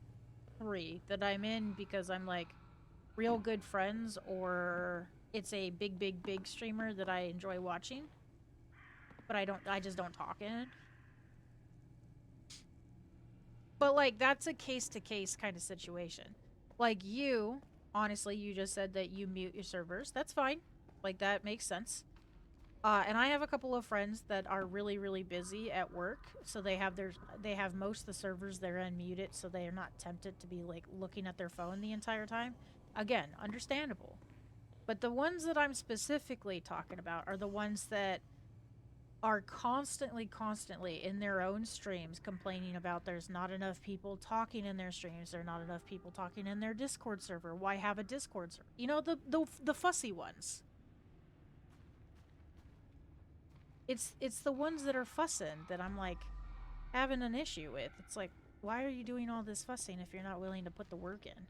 3 that I'm in because I'm like real good friends, or it's a big streamer that I enjoy watching, but I just don't talk in it. But like that's a case to case kind of situation. Like you, honestly, you just said that you mute your servers. That's fine. Like that makes sense. And I have a couple of friends that are really busy at work, so they have most of the servers they're unmuted, so they are not tempted to be like looking at their phone the entire time. Again, understandable. But the ones that I'm specifically talking about are the ones that are constantly in their own streams complaining about there's not enough people talking in their streams, there's not enough people talking in their Discord server. Why have a Discord server? You know, the fussy ones. It's the ones that are fussing that I'm like having an issue with. It's like, why are you doing all this fussing if you're not willing to put the work in?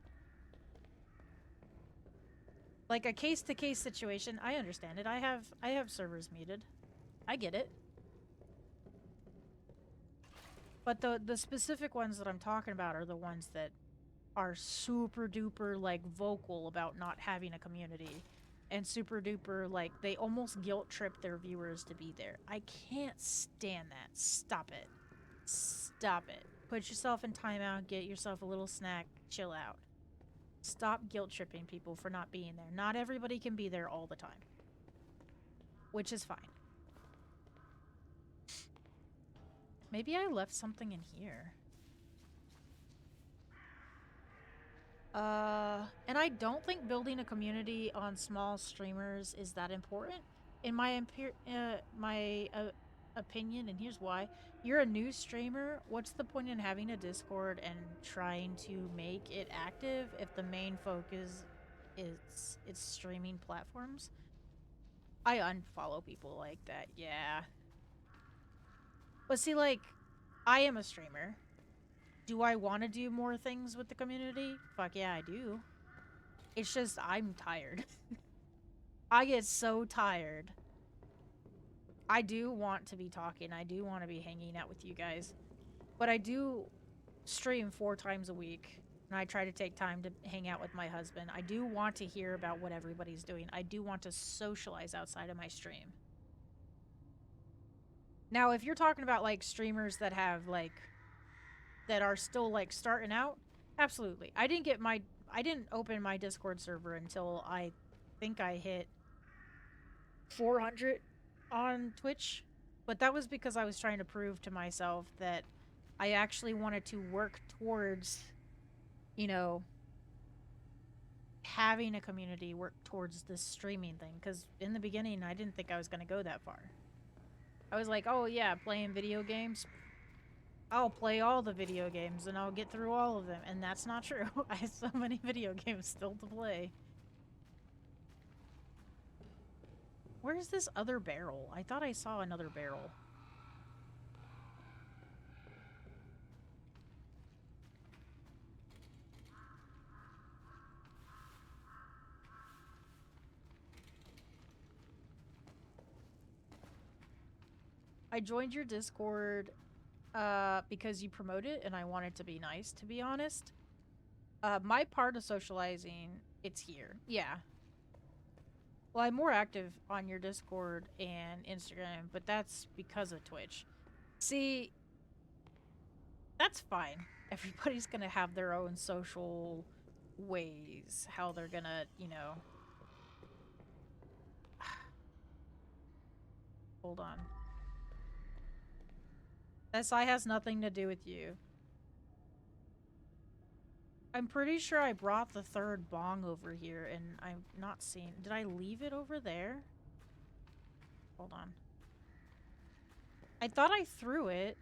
Like a case to case situation, I understand it. I have servers muted. I get it. But the specific ones that I'm talking about are the ones that are super duper like vocal about not having a community, and super duper like they almost guilt trip their viewers to be there. I can't stand that. Stop it. Stop it. Put yourself in timeout, get yourself a little snack, chill out. Stop guilt tripping people for not being there. Not everybody can be there all the time, which is fine. Maybe I left something in here. And I don't think building a community on small streamers is that important. In my opinion, and here's why. You're a new streamer, what's the point in having a Discord and trying to make it active if the main focus is its streaming platforms? I unfollow people like that, yeah. But see, like, I am a streamer. Do I want to do more things with the community? Fuck yeah, I do. It's just, I'm tired. I get so tired. I do want to be talking. I do want to be hanging out with you guys. But I do stream 4 times a week. And I try to take time to hang out with my husband. I do want to hear about what everybody's doing. I do want to socialize outside of my stream. Now, if you're talking about, like, streamers that have, like, that are still, like, starting out, absolutely. I didn't open my Discord server until I think I hit 400 on Twitch, but that was because I was trying to prove to myself that I actually wanted to work towards, you know, having a community, work towards this streaming thing, because in the beginning I didn't think I was going to go that far. I was like, oh yeah, playing video games, I'll play all the video games and I'll get through all of them. And that's not true. I have so many video games still to play. Where's this other barrel? I thought I saw another barrel. I joined your Discord because you promote it and I wanted to be nice, to be honest. My part of socializing, it's here. Yeah. Well, I'm more active on your Discord and Instagram, but that's because of Twitch. See, that's fine. Everybody's gonna have their own social ways, how they're gonna, you know... Hold on. SI has nothing to do with you. I'm pretty sure I brought the 3rd bong over here and I'm not seeing... Did I leave it over there? Hold on. I thought I threw it,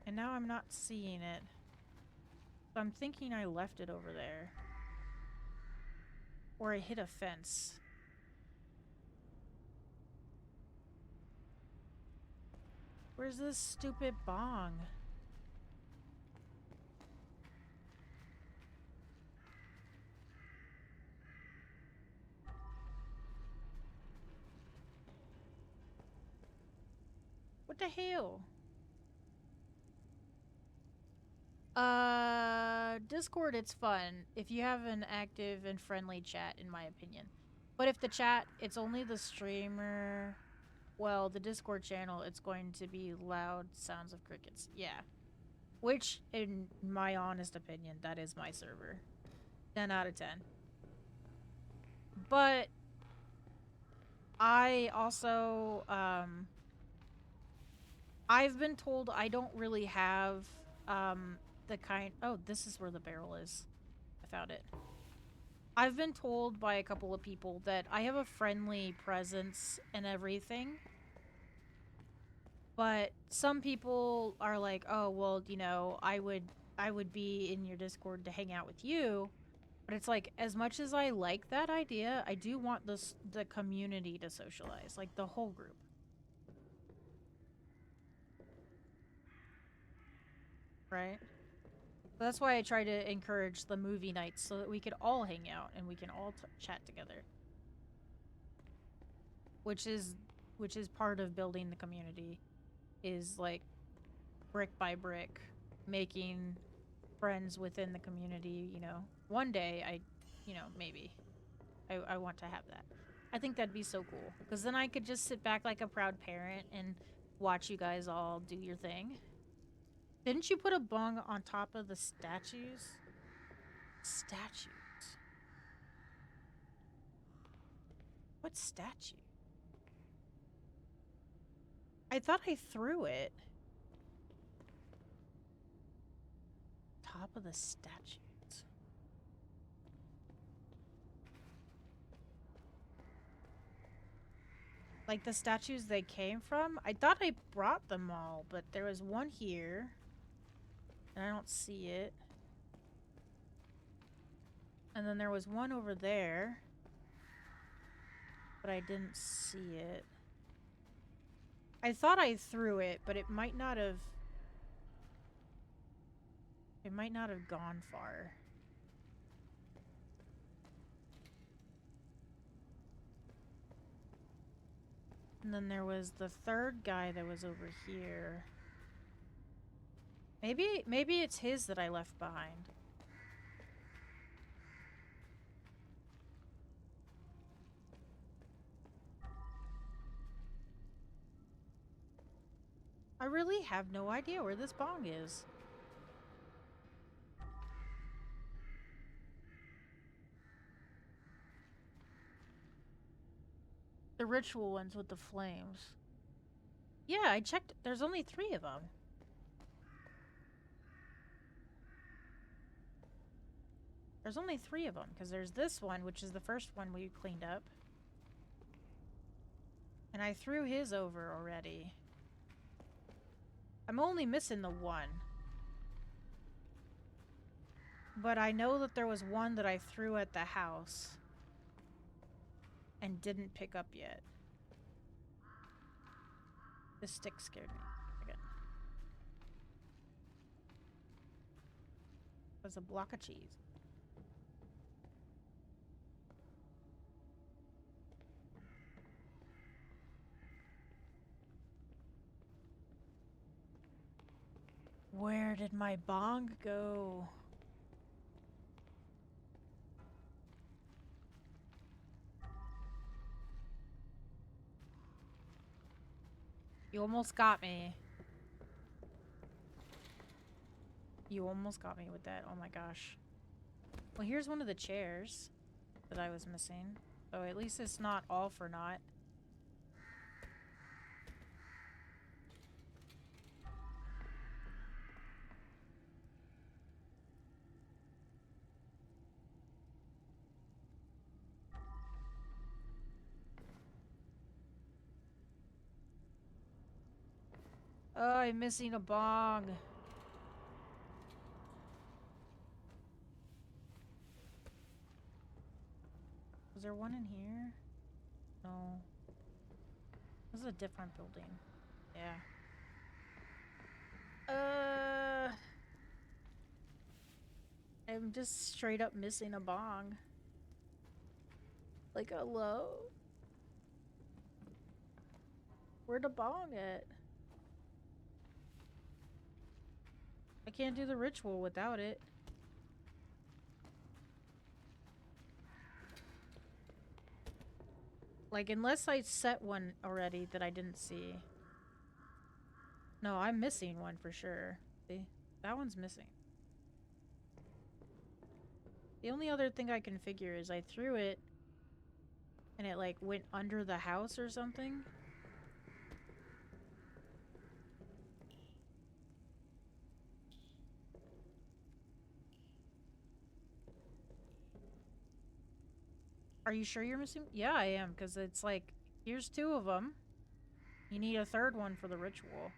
and now I'm not seeing it. So I'm thinking I left it over there. Or I hit a fence. Where's this stupid bong? What the hell? Discord, it's fun if you have an active and friendly chat, in my opinion. But if the chat, it's only the streamer, well, the Discord channel, it's going to be loud sounds of crickets. Yeah. Which, in my honest opinion, that is my server. 10 out of 10. But I also, I've been told I don't really have, the kind... Oh, this is where the barrel is. I found it. I've been told by a couple of people that I have a friendly presence and everything. But some people are like, oh, well, you know, I would be in your Discord to hang out with you. But it's like, as much as I like that idea, I do want the community to socialize, like the whole group. Right? So that's why I try to encourage the movie nights so that we could all hang out and we can all chat together. Which is part of building the community, is like brick by brick making friends within the community, you know. One day maybe I want to have that. I think that'd be so cool because then I could just sit back like a proud parent and watch you guys all do your thing. Didn't you put a bong on top of the statues? Statues. What statue? I thought I threw it. Top of the statues. Like the statues they came from? I thought I brought them all, but there was one here. And I don't see it. And then there was one over there. But I didn't see it. I thought I threw it, but it might not have... It might not have gone far. And then there was the third guy that was over here. Maybe it's his that I left behind. I really have no idea where this bong is. The ritual ones with the flames. Yeah, I checked. There's only 3 of them. There's only 3 of them, because there's this one, which is the first one we cleaned up. And I threw his over already. I'm only missing the one. But I know that there was one that I threw at the house. And didn't pick up yet. This stick scared me. Okay. It was a block of cheese. Where did my bong go? You almost got me. You almost got me with that. Oh my gosh. Well, here's one of the chairs that I was missing. So at least it's not all for naught. Oh, I'm missing a bong. Was there one in here? No. This is a different building. Yeah. I'm just straight up missing a bong. Like, hello? Where'd the bong at? I can't do the ritual without it. Like, unless I set one already that I didn't see. No, I'm missing one for sure. See? That one's missing. The only other thing I can figure is I threw it and it, like, went under the house or something. Are you sure you're missing? Yeah, I am, because it's like, here's 2 of them. You need a 3rd one for the ritual.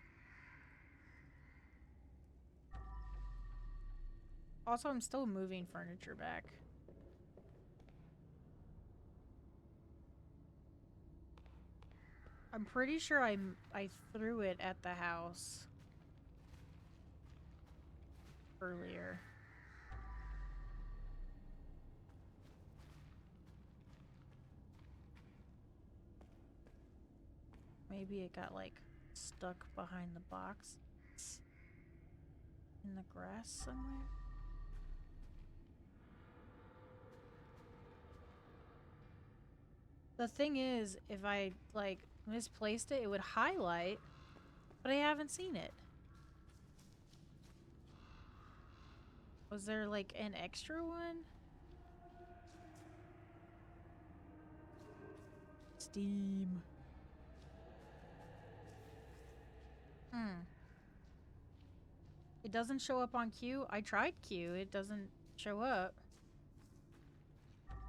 Also, I'm still moving furniture back. I'm pretty sure I threw it at the house earlier. Maybe it got, like, stuck behind the box in the grass somewhere. The thing is, if I, like, misplaced it, it would highlight, but I haven't seen it. Was there, like, an extra one? Steam. It doesn't show up on Q. I tried Q. It doesn't show up.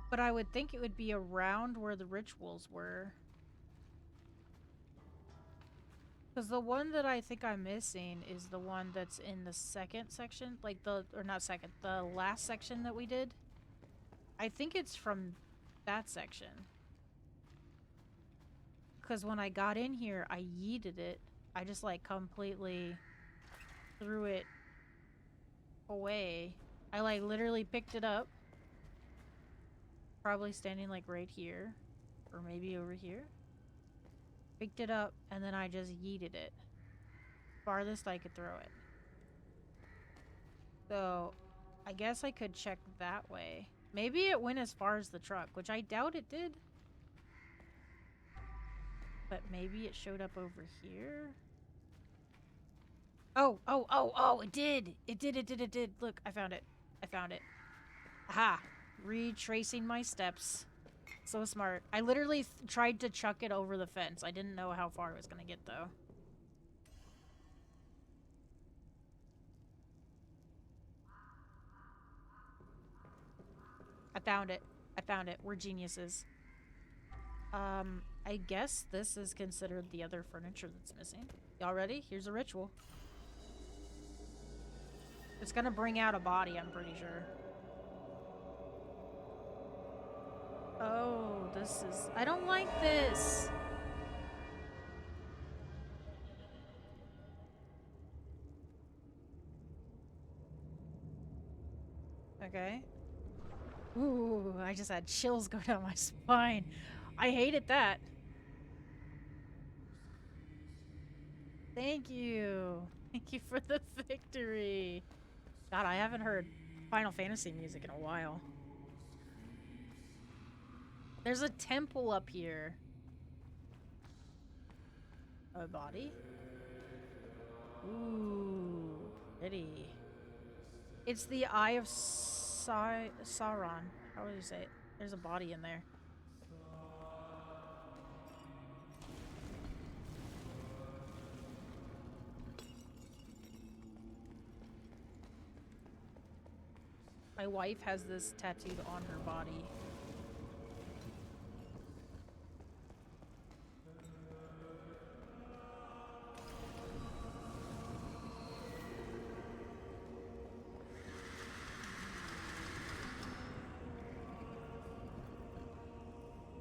But I would think it would be around where the rituals were. Because the one that I think I'm missing is the one that's in the 2nd section. Like the, or not 2nd, the last section that we did. I think it's from that section. Because when I got in here, I yeeted it. I just, like, completely threw it away. I, like, literally picked it up. Probably standing, like, right here. Or maybe over here. Picked it up, and then I just yeeted it. Farthest I could throw it. So, I guess I could check that way. Maybe it went as far as the truck, which I doubt it did. But maybe it showed up over here? Oh, it did! It did. Look, I found it. Aha! Retracing my steps. So smart. I literally tried to chuck it over the fence. I didn't know how far it was gonna get, though. I found it. We're geniuses. I guess this is considered the other furniture that's missing. Y'all ready? Here's a ritual. It's gonna bring out a body, I'm pretty sure. Oh, this is... I don't like this! Okay. Ooh, I just had chills go down my spine. I hated that. Thank you. Thank you for the victory. God, I haven't heard Final Fantasy music in a while. There's a temple up here. A body? Ooh, pretty. It's the Eye of Sauron. How would you say it? There's a body in there. My wife has this tattooed on her body.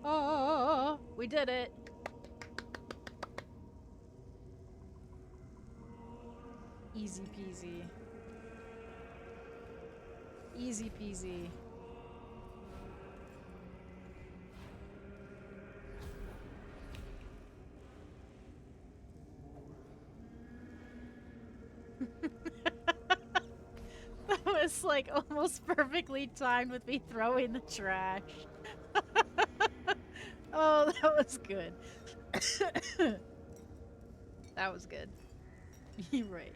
Oh, we did it. Easy peasy. Easy peasy. was like almost perfectly timed with me throwing the trash. Oh, that was good. That was good. You're right.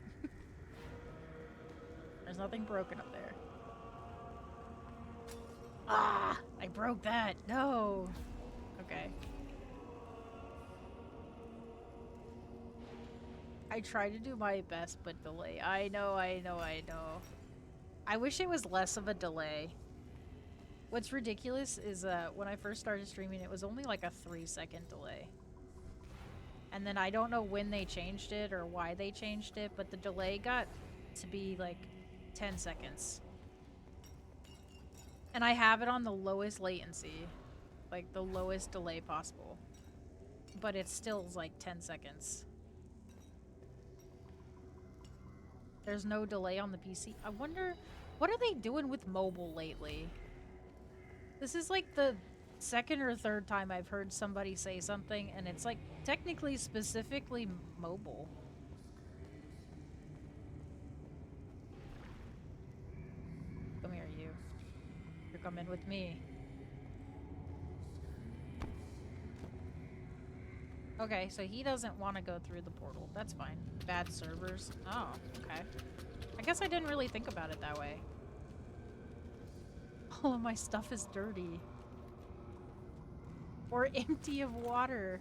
There's nothing broken up there. Ah! I broke that! No! Okay. I tried to do my best, but delay. I know. I wish it was less of a delay. What's ridiculous is when I first started streaming, it was only like a 3-second delay. And then I don't know when they changed it or why they changed it, but the delay got to be like 10 seconds. And I have it on the lowest latency, like the lowest delay possible. But it still is like 10 seconds. There's no delay on the PC. I wonder, what are they doing with mobile lately? This is like the second or third time I've heard somebody say something, and it's like technically specifically mobile. Come here, you. You're coming with me. Okay, so he doesn't want to go through the portal. That's fine. Bad servers. Oh, okay. I guess I didn't really think about it that way. All of my stuff is dirty. Or empty of water.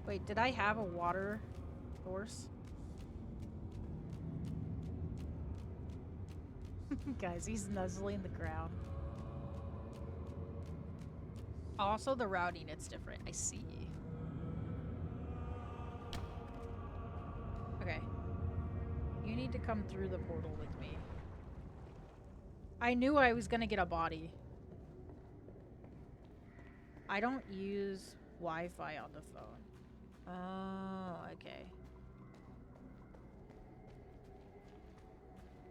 Wait, did I have a water source? Guys, he's nuzzling the ground. Also, the routing, it's different. I see. Okay. You need to come through the portal with me. I knew I was gonna get a body. I don't use Wi-Fi on the phone. Oh, okay.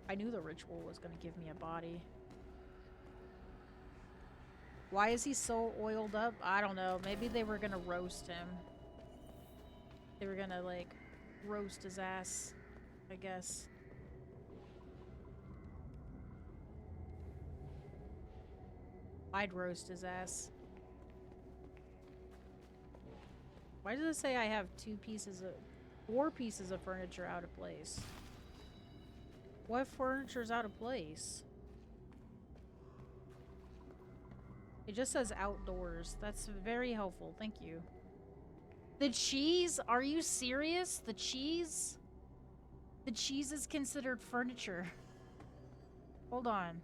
I knew the ritual was gonna give me a body. Why is he so oiled up? I don't know. Maybe they were gonna roast him. They were gonna, like, roast his ass, I guess. I'd roast his ass. Why does it say I have 4 pieces of furniture out of place? What furniture's out of place? It just says outdoors. That's very helpful. Thank you. The cheese? Are you serious? The cheese? The cheese is considered furniture. Hold on.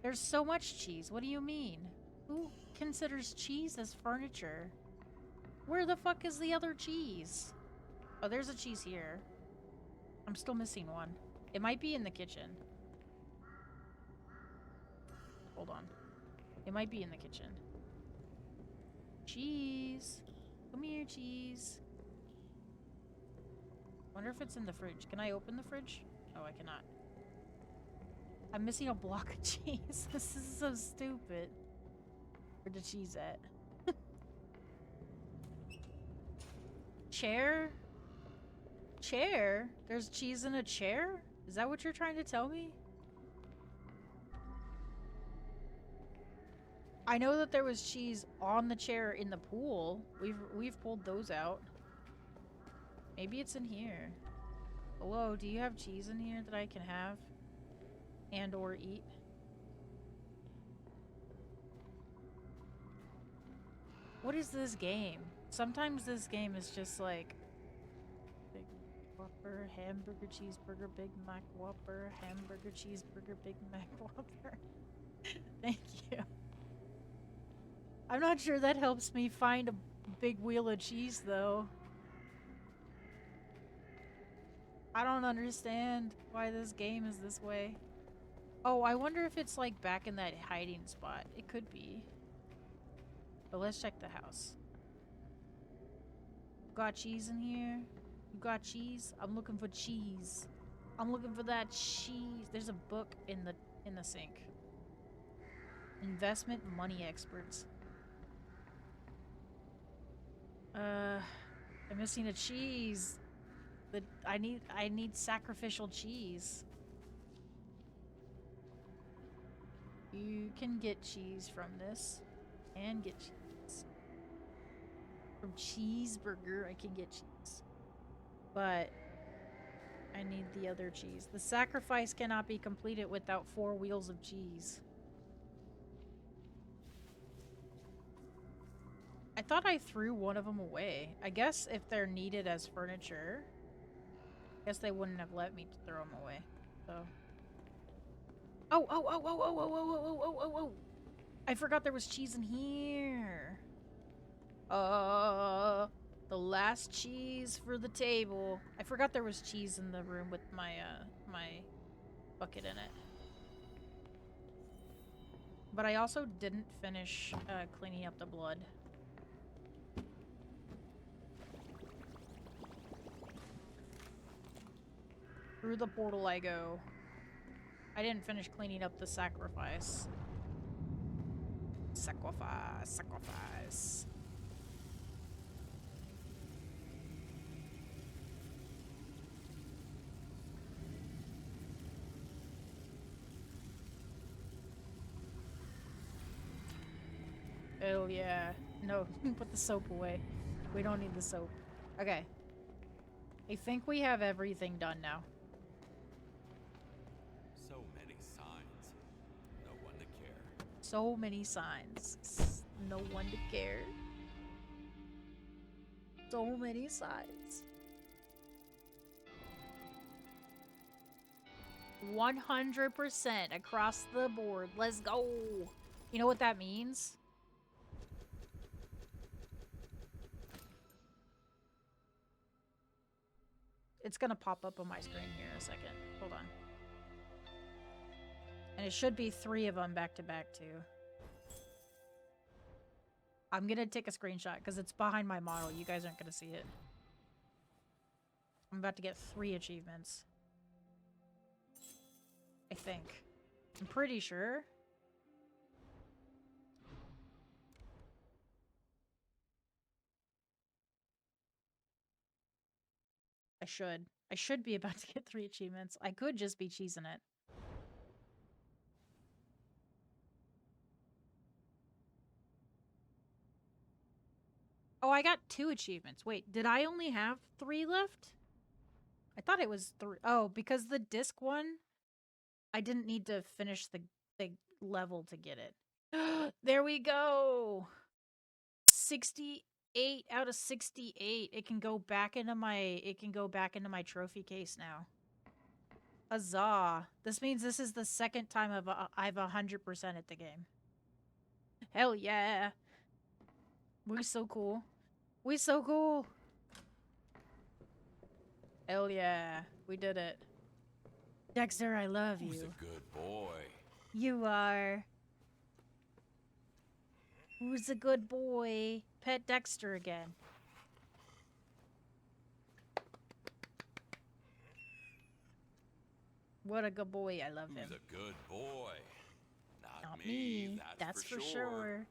There's so much cheese. What do you mean? Who considers cheese as furniture? Where the fuck is the other cheese? Oh, there's a cheese here. I'm still missing one. It might be in the kitchen. Hold on. It might be in the kitchen. Cheese. Come here, cheese. Wonder if it's in the fridge. Can I open the fridge? Oh, I cannot. I'm missing a block of cheese. This is so stupid. Where'd the cheese at? Chair? Chair? There's cheese in a chair? Is that what you're trying to tell me? I know that there was cheese on the chair in the pool. We've pulled those out. Maybe it's in here. Hello, do you have cheese in here that I can have? And or eat? What is this game? Sometimes this game is just like Big Whopper, hamburger, cheeseburger, Big Mac Whopper, hamburger, cheeseburger, Big Mac Whopper. Thank you. I'm not sure that helps me find a big wheel of cheese, though. I don't understand why this game is this way. Oh, I wonder if it's like back in that hiding spot. It could be. But let's check the house. Got cheese in here? You got cheese? I'm looking for cheese. I'm looking for that cheese. There's a book in the sink. Investment money experts. I'm missing a cheese. I need sacrificial cheese. You can get cheese from this. And get cheese. From cheeseburger, I can get cheese. But I need the other cheese. The sacrifice cannot be completed without 4 wheels of cheese. I thought I threw one of them away. I guess if they're needed as furniture, I guess they wouldn't have let me throw them away. So. Oh, oh, oh, oh, oh, oh, oh, oh, oh, oh, oh. I forgot there was cheese in here. The last cheese for the table. I forgot there was cheese in the room with my, my bucket in it. But I also didn't finish, cleaning up the blood. Through the portal I go. I didn't finish cleaning up the sacrifice. Sacrifice. Oh yeah. No, put the soap away. We don't need the soap. Okay. I think we have everything done now. So many signs. No one to care. So many signs. No one to care. So many signs. 100% across the board. Let's go. You know what that means? It's gonna pop up on my screen here in a second. Hold on. And it should be 3 of them back to back too. I'm gonna take a screenshot because it's behind my model. You guys aren't gonna see it. I'm about to get 3 achievements. I think. I'm pretty sure. I should be about to get 3 achievements. I could just be cheesing it. Oh, I got 2 achievements. Wait, did I only have 3 left? I thought it was 3. Oh, because the disc one, I didn't need to finish the level to get it. There we go. 68 out of 68. It can go back into my trophy case now. Huzzah. This means this is the second time I've 100% at the game. Hell yeah. We're so cool. We so cool. Hell yeah. We did it. Dexter, I love you. Who's a good boy? You are. Who's a good boy? Pet Dexter again. What a good boy. I love him. Who's a good boy? Not me. That's for sure.